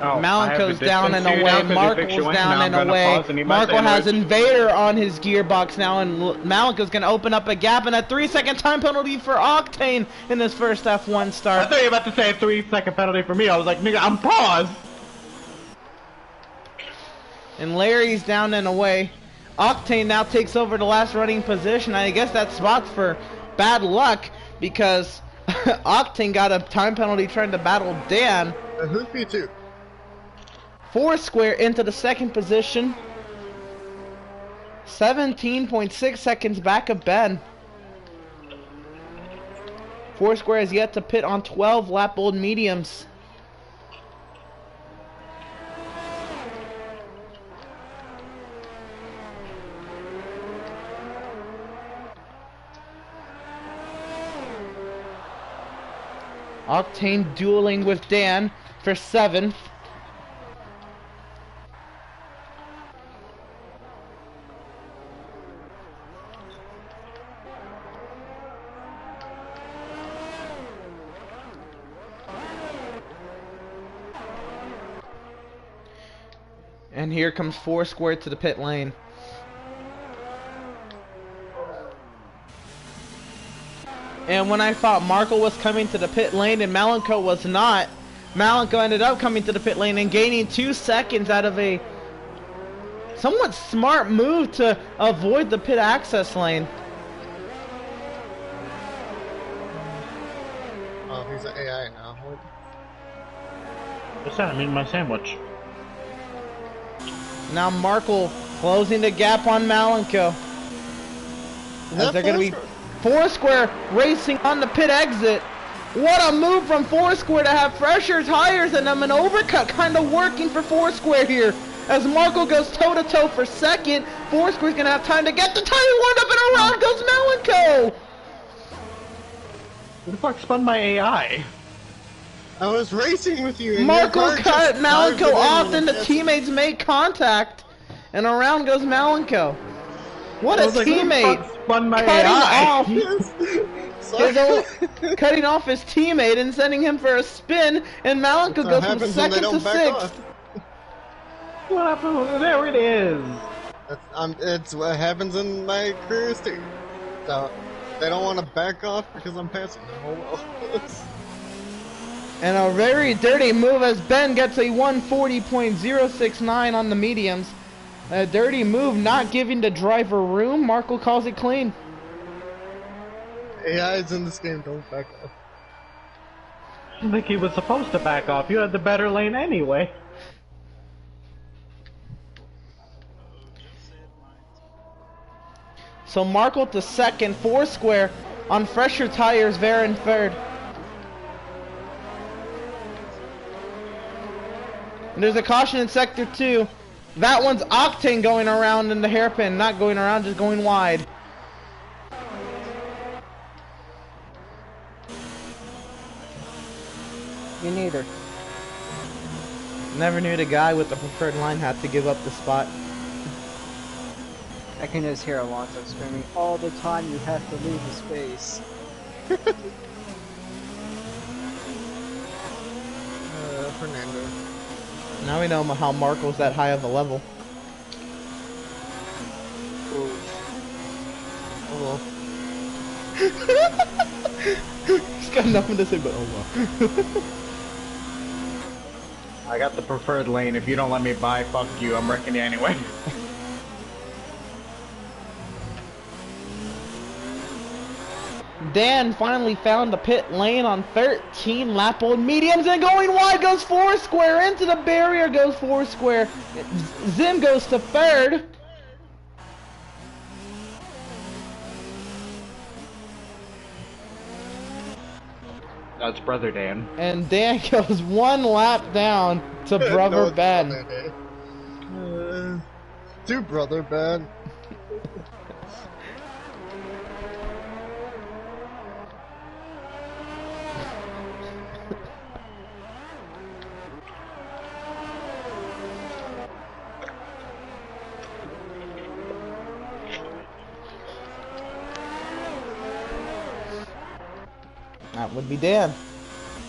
Oh, Malenko's down and away. Markle's down and away. Markle has Invader on his gearbox now, and Malenko's going to open up a gap, and a 3-second time penalty for Octane in this first F1 I start. thought you were about to say a 3-second penalty for me. I was like, nigga, I'm paused. And Larry's down and away. Octane now takes over the last running position. I guess that spot's for bad luck because Octane got a time penalty trying to battle Dan. Who's P2? Foursquare into the second position. 17.6 seconds back of Ben. Foursquare has yet to pit on 12 lap old mediums. Octane dueling with Dan for 7th. And here comes Foursquare to the pit lane. And when I thought Markle was coming to the pit lane and Malenko was not, Malenko ended up coming to the pit lane and gaining 2 seconds out of a somewhat smart move to avoid the pit access lane. Oh, he's an AI now. What? What's that? I'm eating my sandwich. Now Markle closing the gap on Malenko. As they're going to be Foursquare racing on the pit exit. What a move from Foursquare to have fresher tires and them. An overcut kind of working for Foursquare here. As Markle goes toe-to-toe for second, Foursquare's going to have time to get the tire warmed up, and around goes Malenko. Who the fuck spun my AI? I was racing with you. And Markle your car cut just dived Malenko it off, in and the and teammates make contact. And around goes Malenko. What I a was like, who the teammate. fuck spun my Cutting AI? off Sorry. his own, cutting off his teammate and sending him for a spin, and Malenko What goes from happens when they second to don't back sixth. off? What happened? There it is. It's what happens in my careers too. So they don't want to back off because I'm passing them. Oh well. And a very dirty move as Ben gets a 140.069 on the mediums. A dirty move, not giving the driver room. Markle calls it clean. AIs in this game don't back off. I don't think he was supposed to back off. You had the better lane anyway. So Markle to second, Foursquare on fresher tires, Ver in third. And there's a caution in sector 2. That one's Octane going around in the hairpin, not going around, just going wide. Me neither. Never knew the guy with the preferred line had to give up the spot. I can just hear Alonso screaming all the time, you have to leave the space. Fernando. Now we know how Marco's that high of a level. Oh He's got nothing to say but oh well. I got the preferred lane. If you don't let me by, fuck you. I'm wrecking you anyway. Dan finally found the pit lane on 13 lap old mediums and going wide goes Foursquare into the barrier goes Foursquare. Zim goes to third. That's Brother Dan. And Dan goes one lap down to Brother No, Ben. To Brother Ben. That would be Dan.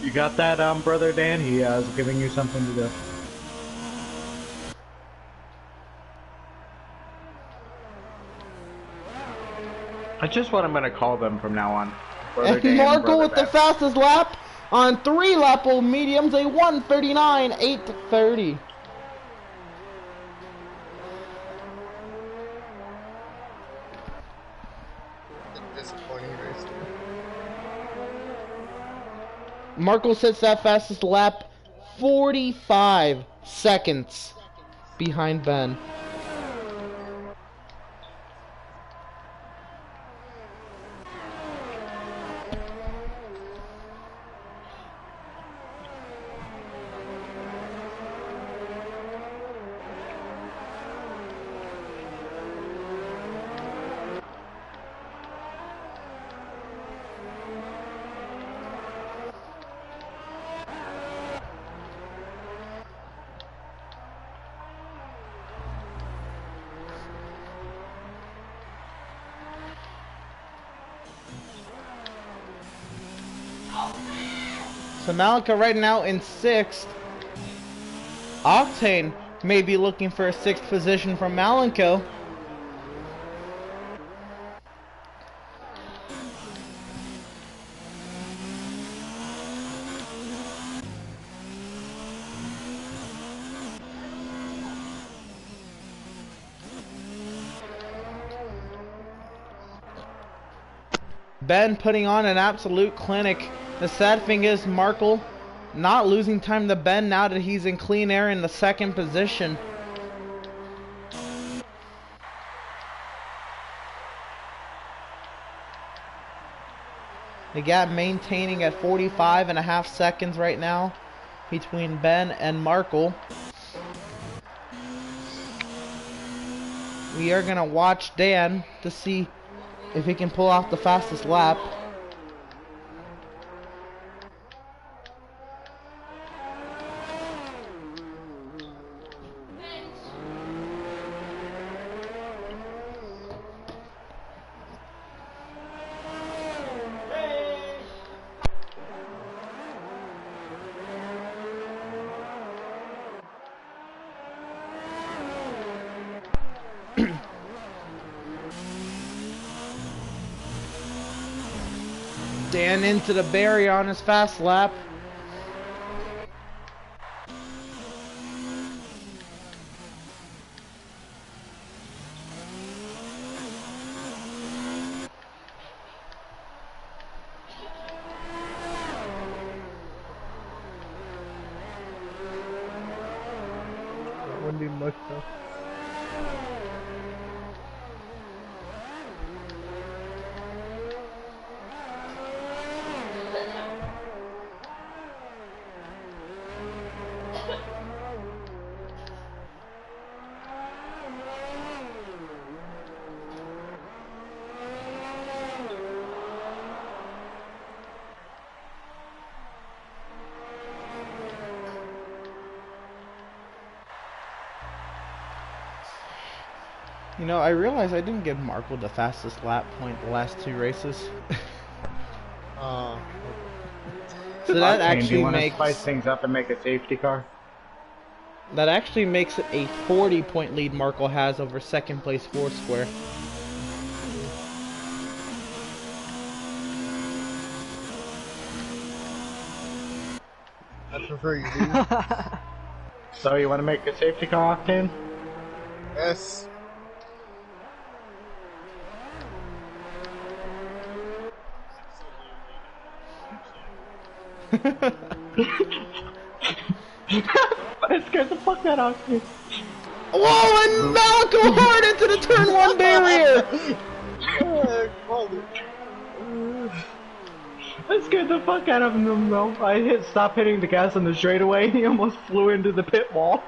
You got that, Brother Dan? He is giving you something to do. That's just what I'm gonna call them from now on. Brother And Dan, Markle Brother with the Ben. fastest lap on 3 lap old mediums, a 1:39.830. Disappointing race. Markle sits that fastest lap 45 seconds behind Ben. So Malika right now in 6th. Octane may be looking for a 6th position from Malenko. Ben putting on an absolute clinic. The sad thing is Markle not losing time to Ben now that he's in clean air in the 2nd position. The gap maintaining at 45.5 seconds right now between Ben and Markle. We are going to watch Dan to see if he can pull off the fastest lap. Dan into the barrier on his fast lap. Wouldn't be much though. You know, I realized I didn't give Marco the fastest lap point the last 2 races. Uh, So that Octane, do you actually want to makes spice things up and make a safety car? that actually makes it a 40-point lead Marco has over second place Foursquare. I prefer you do. So you want to make a safety car, Octane? Yes. That scared the fuck out of me. Whoa, and Malcolm hard into the turn 1 barrier! That scared the fuck out of him though. I stopped hitting the gas on the straightaway and he almost flew into the pit wall.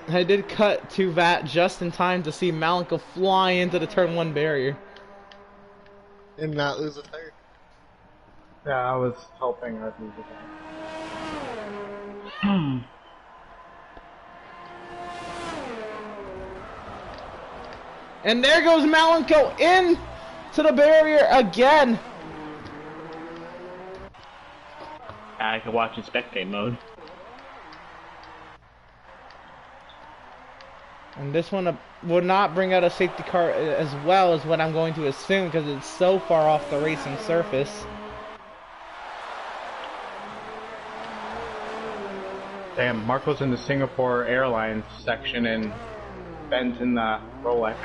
I did cut to that just in time to see Malenko fly into the turn 1 barrier. And not lose a tire. Yeah, I was hoping I'd lose it. And there goes Malenko in to the barrier again. I could watch in spectate mode. And this one will not bring out a safety car as well as what I'm going to assume because it's so far off the racing surface. Damn, Marco's in the Singapore Airlines section and Ben's in the Rolex.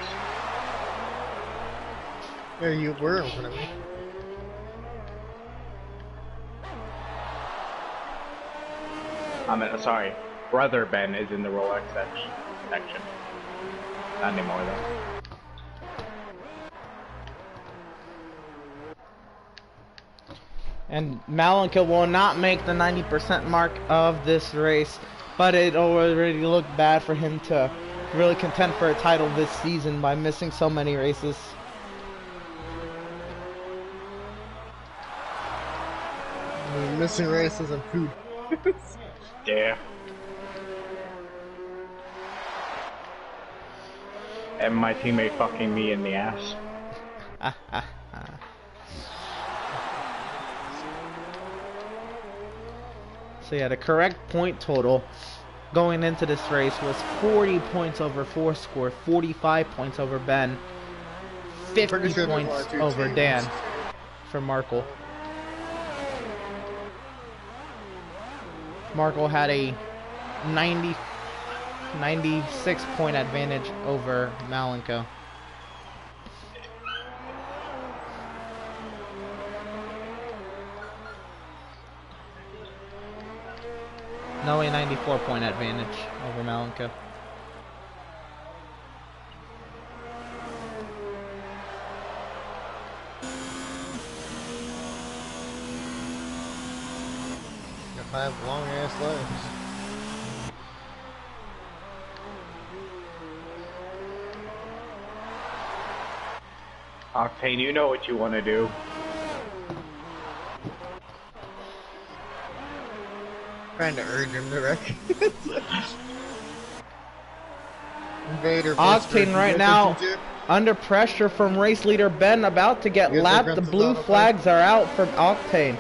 Yeah, you were in front of me. Sorry, brother Ben is in the Rolex section. Not anymore though. And Malenko will not make the 90% mark of this race, but it already looked bad for him to really contend for a title this season by missing so many races. We're missing races and food. Yeah. And my teammate fucking me in the ass. So yeah, the correct point total going into this race was 40 points over Foursquare, 45 points over Ben, 50 sure points over Dan for Markle. Markle had a 96 point advantage over Malenko. No, a 94 point advantage over Malenko. If I have long ass legs. Octane, you know what you want to do. Trying to urge him to wreck. Invader. Octane right now under pressure from race leader Ben, about to get lapped. The blue flags are out from Octane.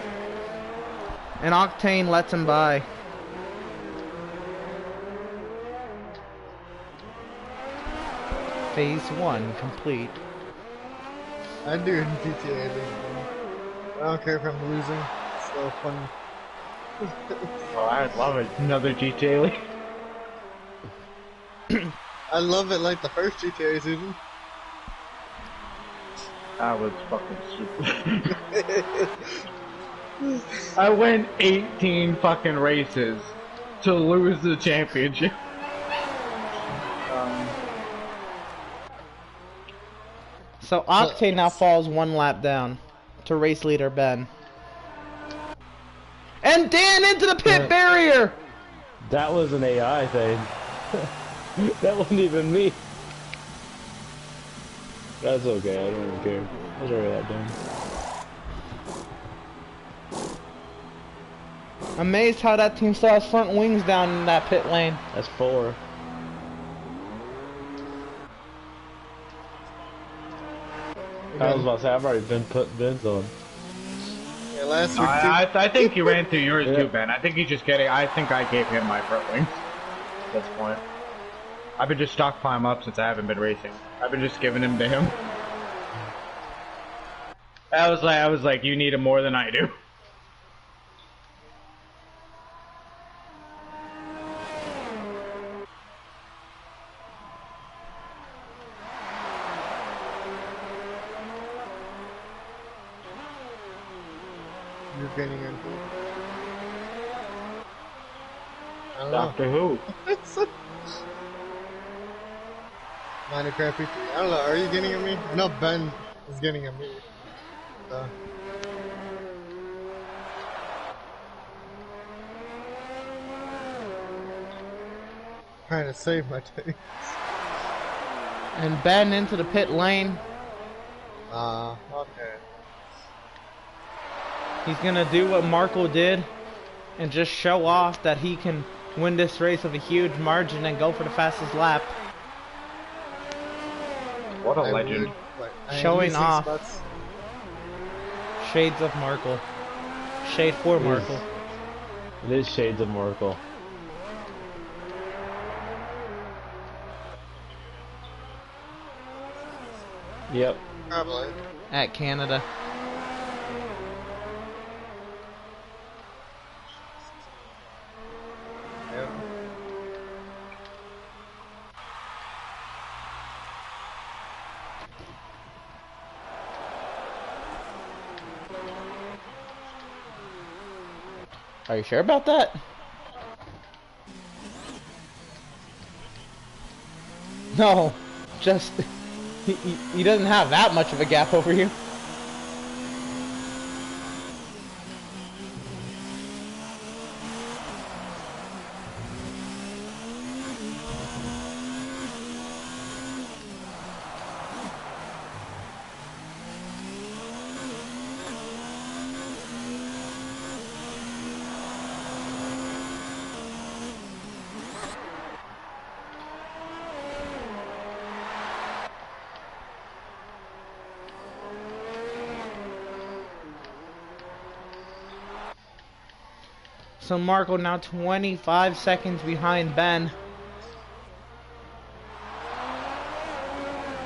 And Octane lets him by. Phase 1 complete. I do in GTA. I don't care if I'm losing. It's so fun. Oh, I'd love it. Another GTA League. I love it like the first GTA season. That was fucking stupid. I went 18 fucking races to lose the championship. So Octane now falls 1 lap down to race leader Ben. And Dan into the pit barrier! That was an AI thing. That wasn't even me. That's okay, I don't even care. I was already that done. Amazed how that team still has front wings down in that pit lane. That's 4. I was about to say, I've already been putting bins on. Yeah, last week too. I think you ran through yours Yeah. too, Ben. I think he's just getting. I think I gave him my front wings at this point. I've been just stockpiling him up since I haven't been racing. I've been just giving him to him. I was like, you need him more than I do. You're getting in. I don't know. Doctor Who? Minecraft P3. I don't know. Are you getting at me? I know Ben is getting at me. So. Trying to save my tanks. And Ben into the pit lane. Okay. He's gonna do what Marco did and just show off that he can win this race with a huge margin and go for the fastest lap. What a I legend. would, but I am Showing using off. spots. Shades of Marco. Shade for Marco. It is shades of Merkel. Yep. Probably. At Canada. Yep. Are you sure about that? No, just he doesn't have that much of a gap over you. So Marco now 25 seconds behind Ben.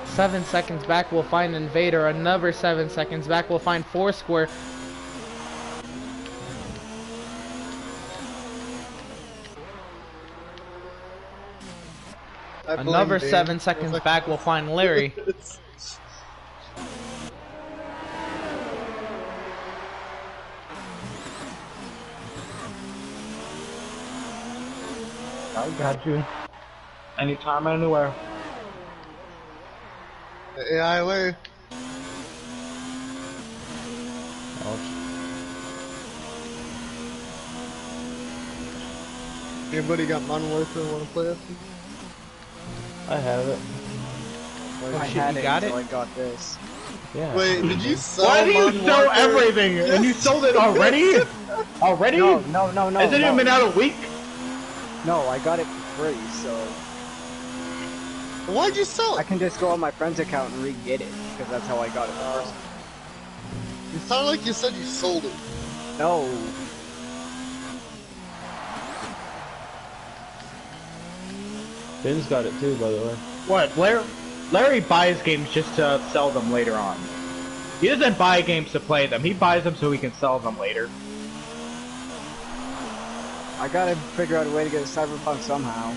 7 seconds back we'll find Invader. Another 7 seconds back we'll find Foursquare. I blame Another Dan. 7 seconds back we'll find Larry. I got you. Anytime, anywhere. Yeah, I lay. Anybody got Modern Warfare want to play it? I have it. I shit, had you it got until it? I got this. Yeah. Wait, did you sell Why do you Modern sell Warfare? everything? And you sold it already? Already? No. Hasn't even been out a week? No, I got it for free, so Why'd you sell I it? can just go on my friend's account and re-get it, because that's how I got it first. You sounded like you said you sold it. No. Ben's got it too, by the way. What? Larry buys games just to sell them later on. He doesn't buy games to play them. He buys them so he can sell them later. I gotta figure out a way to get a Cyberpunk somehow.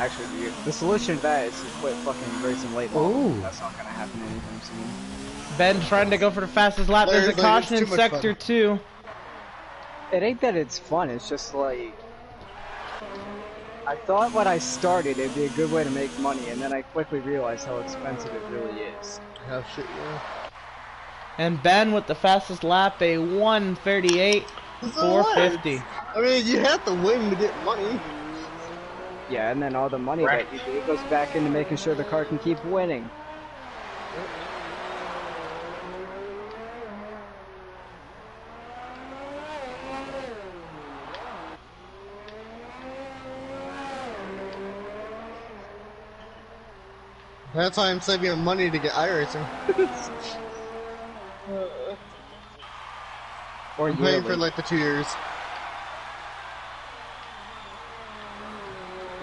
Actually, the solution to that is to quit fucking racing late model. Ooh. That's not gonna happen anytime soon. Ben trying to go for the fastest lap. There's a Larry's like, caution it's in too much sector fun. 2. It ain't that it's fun, it's just like... I thought when I started it'd be a good way to make money, and then I quickly realized how expensive it really is. Oh shit, yeah. And Ben with the fastest lap, a 1:38, So what? 450. I mean, you have to win to get money. Yeah, and then all the money Right. that you do goes back into making sure the car can keep winning. That's why I'm saving up money to get iRacing. Or I'm paying for yearly. like the 2 years.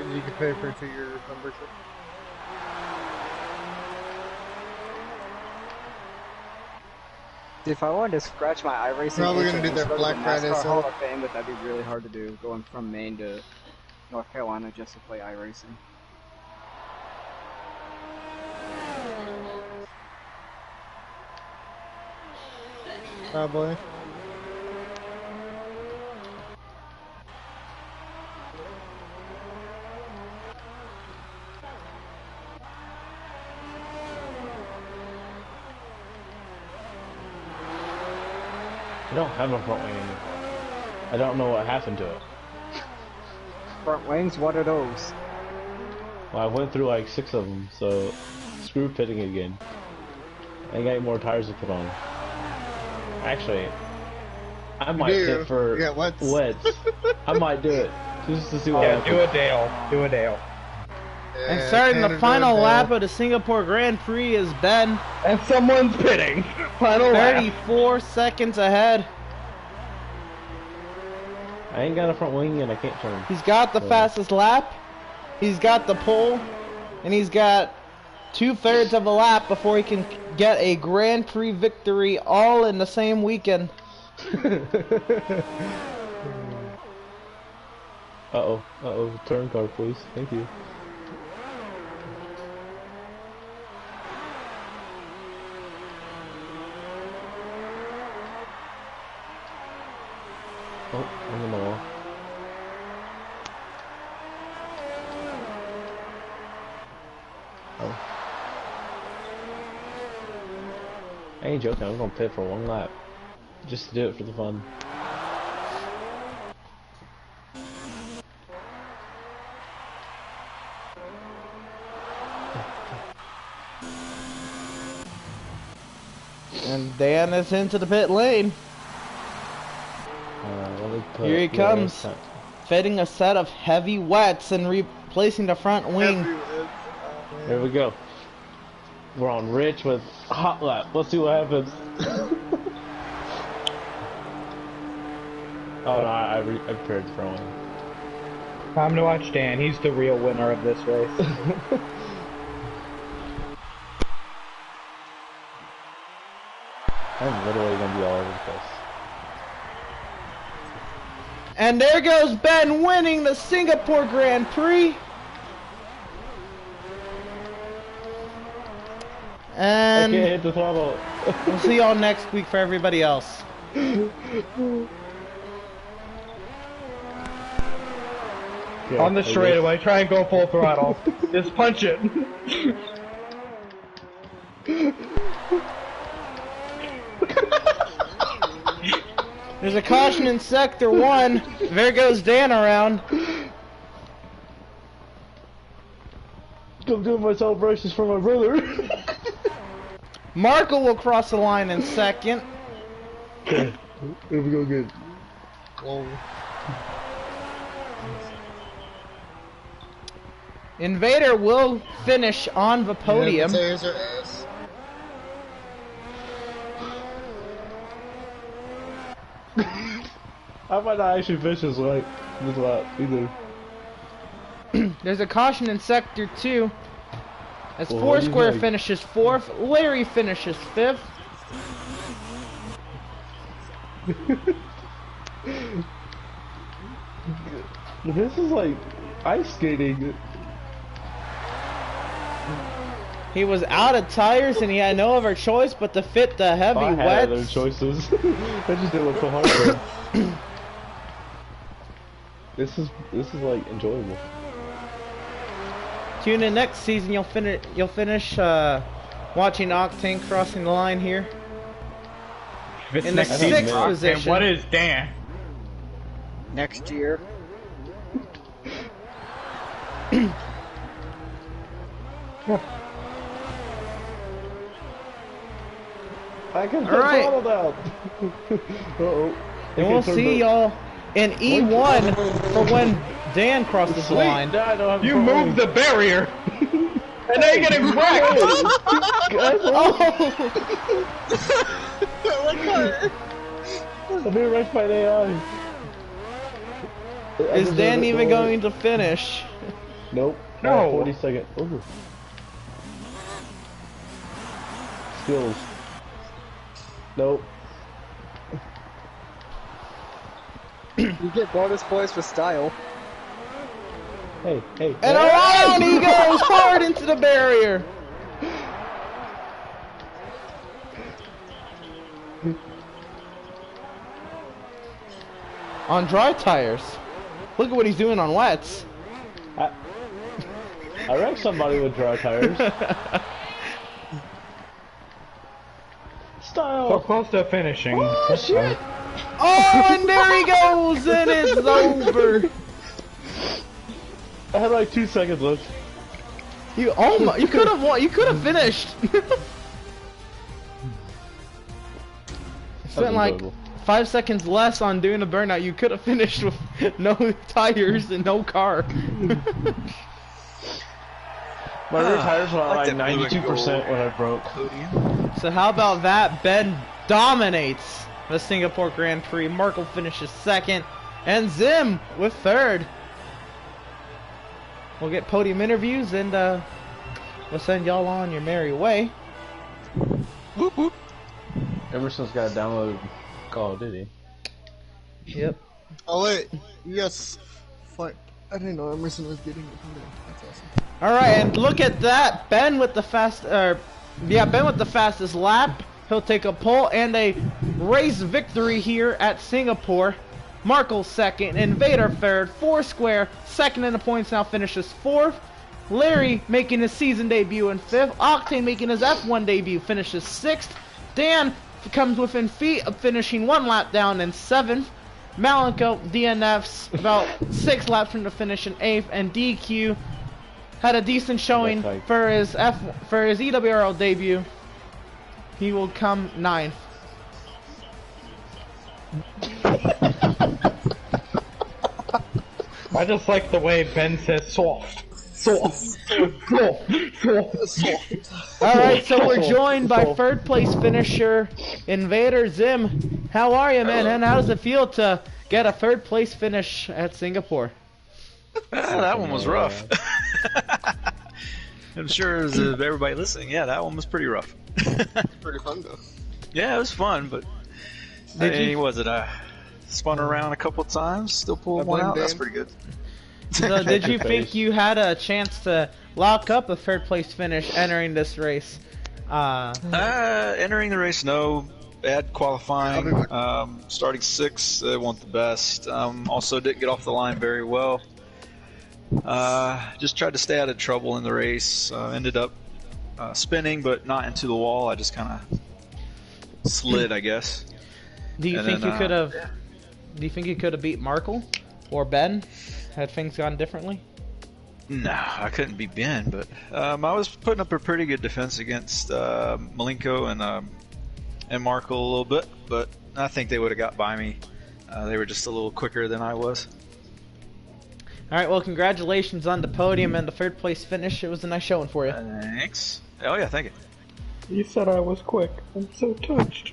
And you can pay for a 2-year membership. If I wanted to scratch my iRacing, Probably itch gonna do and their just go to Black the Friday NASCAR Hall sale. of Fame, but that'd be really hard to do, going from Maine to North Carolina just to play iRacing. Probably. I don't have a front wing anymore. I don't know what happened to it. Front wings, what are those? Well, I went through like 6 of them, so screw pitting again. I got more tires to put on. Actually, I might pit for Yeah, wets. I might do it just to see what Yeah, happens. do a Dale. Do a Dale. And Yeah, starting the Canada final Day. lap of the Singapore Grand Prix is Ben, And someone's pitting. Final lap. 34 seconds ahead. I ain't got a front wing and I can't turn. He's got the fastest lap, he's got the pole, and he's got 2/3 of a lap before he can get a Grand Prix victory all in the same weekend. Uh-oh, turn car please, thank you. Oh, I'm in the wall. Oh. I ain't joking, I'm gonna pit for 1 lap. Just to do it for the fun. And Dan is into the pit lane. Let me put, Here he yeah, comes. that's Fitting a set of heavy wets and replacing the front wing. Here we go. We're on Rich with hot lap. Let's see what happens. Oh no, I prepared the front wing. Time to watch Dan. He's the real winner of this race. I'm literally gonna be all over the place. And there goes Ben winning the Singapore Grand Prix. I And can't hit the throttle. we'll see y'all next week for everybody else. Okay, On the I guess- straightaway, try and go full throttle. Just punch it. There's a caution in Sector 1. There goes Dan around. I'm doing my celebrations for my brother. Marco will cross the line in second. Here we go good. Whoa. Invader will finish on the podium. Yeah, potatoes are ass. I might not actually finish this lap either. There's a caution in Sector 2. As Well, what do you Foursquare think? finishes 4th, Larry finishes 5th. This is like ice skating. He was out of tires and he had no other choice but to fit the heavy I had other wets. choices. I just didn't look so hard for it. This is like enjoyable. Tune in next season. You'll finish watching Octane crossing the line here. If it's In the next season, 6th Octane, position. what is Dan? Next year. I can All right. throttle down. Uh-oh. And we'll see y'all in E1 for when Dan crosses the line. I don't have You front moved the barrier. And now you're getting wrecked! I'm being wrecked by an AI. Is Dan even going to finish? Nope. No. 40 seconds. Ooh. Skills. Nope. You get bonus points for style. Hey, hey. And around he goes hard into the barrier. On dry tires. Look at what he's doing on wets. I wrecked somebody with dry tires. Style. So close to finishing. Oh, shit. Oh, and there he goes, and it's over. I had like 2 seconds left. You almost, you could have won. You could have finished. Spent like enjoyable. 5 seconds less on doing a burnout. You could have finished with no tires and no car. My rear tires were like at like that blue and 92% gold when I broke. podium. So how about that? Ben dominates the Singapore Grand Prix. Markle finishes second, and Zim with third. We'll get podium interviews, and we'll send y'all on your merry way. Whoop whoop. Emerson's got to download Call of Duty. Yep. Oh wait, yes. Fuck. I didn't know Emerson was getting it. That's awesome. All right, and look at that. Ben with the Ben with the fastest lap. He'll take a pole and a race victory here at Singapore. Markle second, Invader third, Foursquare second in the points, now finishes fourth. Larry making his season debut in fifth. Octane making his F1 debut, finishes sixth. Dan comes within feet of finishing one lap down in seventh. Malenko DNF's about 6 laps from the finish in 8th, and DQ had a decent showing for his EWRL debut. He will come 9th. I just like the way Ben says soft. Soft. Alright, so we're joined by third place finisher Invader Zim. How are you, man? And how does it feel to get a third place finish at Singapore? That one was rough. I'm sure as everybody listening, yeah, that one was pretty rough. Pretty fun though. Yeah, it was fun, but I spun around a couple times, still pulled one out. That's pretty good. So did you think you had a chance to lock up a third place finish entering this race? Entering the race, no. Bad qualifying. Starting 6th, they weren't the best. Also didn't get off the line very well. Just tried to stay out of trouble in the race. Ended up spinning, but not into the wall. I just kind of slid, I guess. Do you think you could have? Do you think you could have beat Markle or Ben had things gone differently? No, I couldn't beat Ben, but I was putting up a pretty good defense against Malenko and Markle a little bit, but I think they would have got by me. They were just a little quicker than I was. All right, well, congratulations on the podium and the third place finish. It was a nice showing for you. Thanks. Oh yeah, thank you. You said I was quick. I'm so touched.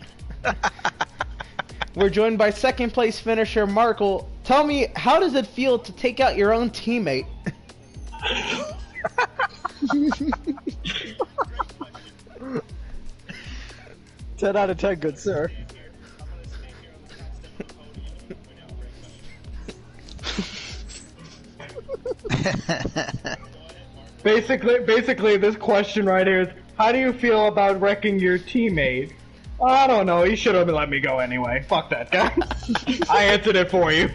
We're joined by second place finisher Markle. Tell me, how does it feel to take out your own teammate? 10 out of 10, good sir. Basically, this question right here is, how do you feel about wrecking your teammate? I don't know, he should have let me go anyway. Fuck that guy. I answered it for you.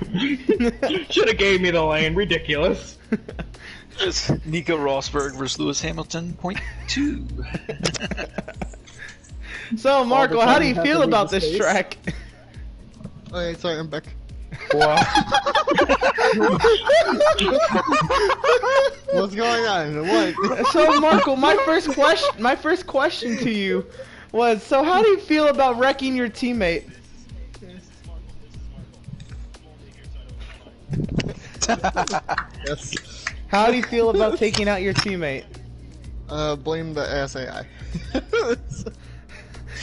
Should have gave me the lane. Ridiculous. It's Nico Rosberg versus Lewis Hamilton, point 2. So, Markle, how do you feel about this space. track? Okay, sorry, I'm back. Wow. What's going on? What? So, Markle, my first question to you was, so how do you feel about wrecking your teammate? Yes. How do you feel about taking out your teammate? Blame the SAI.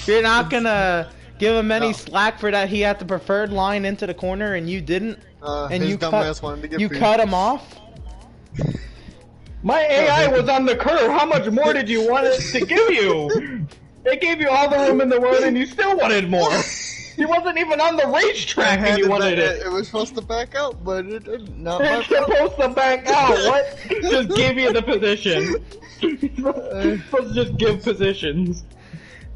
You're not gonna give him any slack for that he had the preferred line into the corner and you didn't? And his you dumbass wanted to get you food. cut him off? My AI was on the curve. How much more did you want it to give you? They gave you all the room in the world and you still wanted more. He wasn't even on the racetrack and you wanted it. It was supposed to back out, but it didn't. Not It's supposed to back out. What? Just give you the position. Supposed to just give positions.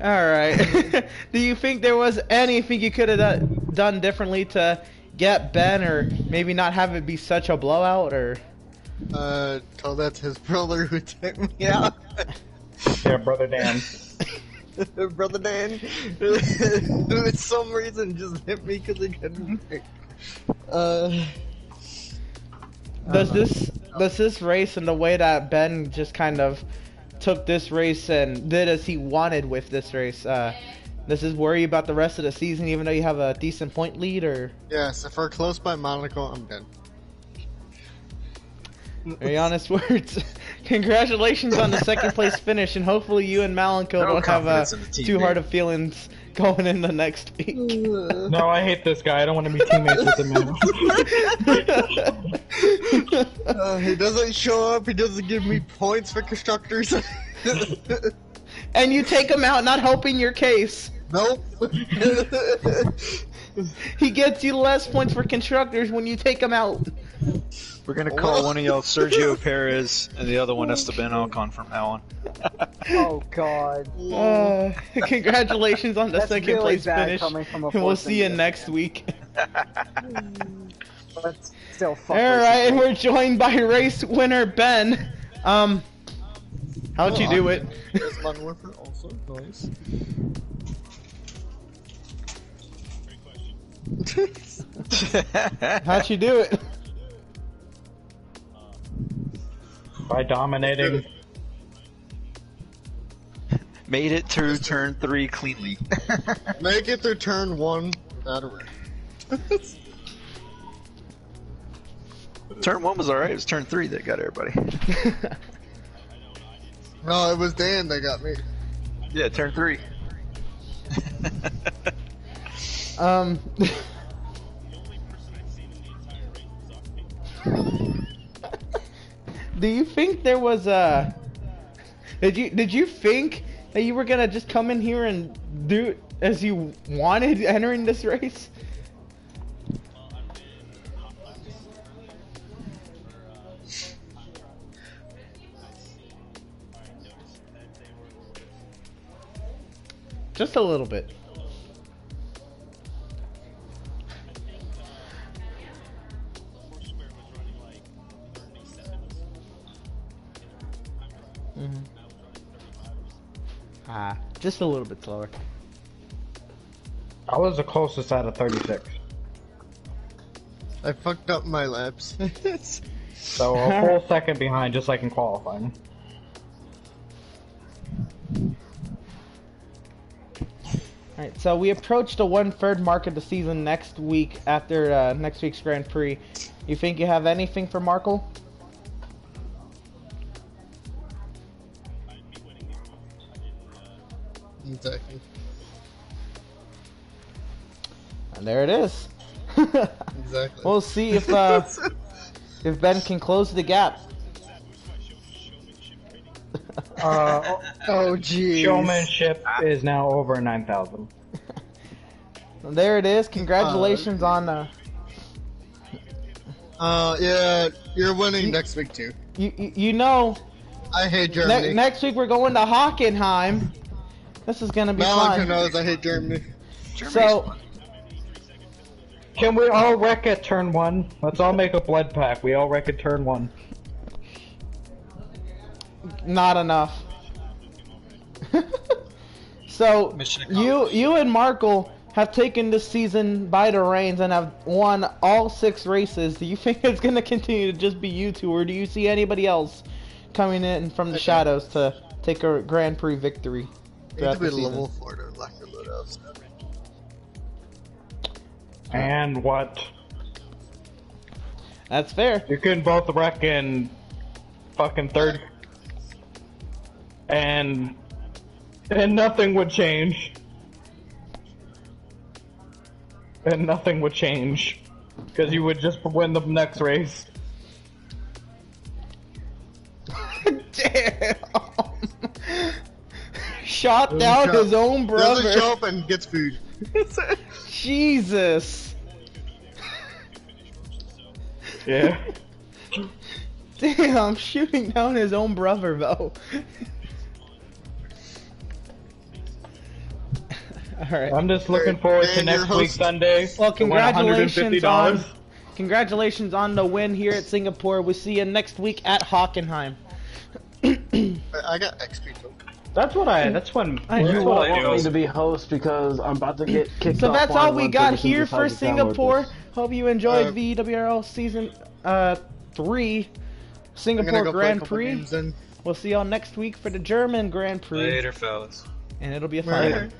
Alright. Do you think there was anything you could have done differently to get Ben, or maybe not have it be such a blowout, or? Tell that to his brother who took me out. Yeah, brother Dan. Brother Dan, who for some reason just hit me because he couldn't pick. Does this race and the way that Ben just kind of took this race and did as he wanted with this race, does this worry about the rest of the season even though you have a decent point lead, or? Yes, if we're close by Monaco, I'm dead. Very honest words. Congratulations on the second place finish, and hopefully you and Malenko don't have too hard of feelings going in the next week. No, I hate this guy. I don't want to be teammates with him. He doesn't show up. He doesn't give me points for constructors. And you take him out, not helping your case. Nope. He gets you less points for constructors when you take him out. We're gonna call one of y'all Sergio Perez and the other one Esteban Ocon from now on. Oh God. Congratulations on the That's second really place bad finish. coming from a And we'll Force see you India next fan. week. But still, fuck. Alright, and we're joined by race winner Ben. How'd you do it? There's Modern Warfare also. Nice. How'd you do it? By dominating. Made it through turn 3 cleanly. Make it through turn 1 without a wreck. Turn 1 was alright, it was turn 3 that got everybody. No, it was Dan that got me. Yeah, turn 3. Do you think there was a? Did you think that you were gonna just come in here and do it as you wanted entering this race? Just a little bit. Just a little bit slower. I was the closest out of 36. I fucked up my laps. So a full second behind, just like in qualifying. Alright, so we approach the 1/3 mark of the season next week after next week's Grand Prix. You think you have anything for Markle? Exactly. And there it is. Exactly. We'll see if Ben can close the gap. Oh geez. Showmanship is now over 9,000. There it is. Congratulations on. Yeah, you're winning next week too. You know. I hate Germany. Next week we're going to Hockenheim. This is gonna be fun. knows I hate Germany. So. Can we all wreck at turn 1? Let's all make a blood pack. We all wreck at turn 1. Not enough. So you and Markle have taken this season by the reins and have won all 6 races. Do you think it's going to continue to just be you two, or do you see anybody else coming in from the shadows to take a Grand Prix victory throughout the season? level 4 to lock your load out. And what? That's fair. You can both wreck in fucking third. and nothing would change. And nothing would change. Because you would just win the next race. Damn! Shot down his own brother. Doesn't show up and gets food. Jesus! Yeah. Damn, shooting down his own brother though. Alright. I'm just looking forward to And your next week host- Sunday. Well, to win congratulations $150. Congratulations on the win here at Singapore. We'll see you next week at Hockenheim. I got XP too. That's what I. That's when. I That's know. what I want me do. to be host because I'm about to get kicked So off. that's on all we one got person here decided for to download Singapore. this. Hope you enjoyed the EWRL season 3 Singapore Go play a Grand couple Prix. games then. We'll see y'all next week for the German Grand Prix. Later, fellas. And it'll be a fun Later. one.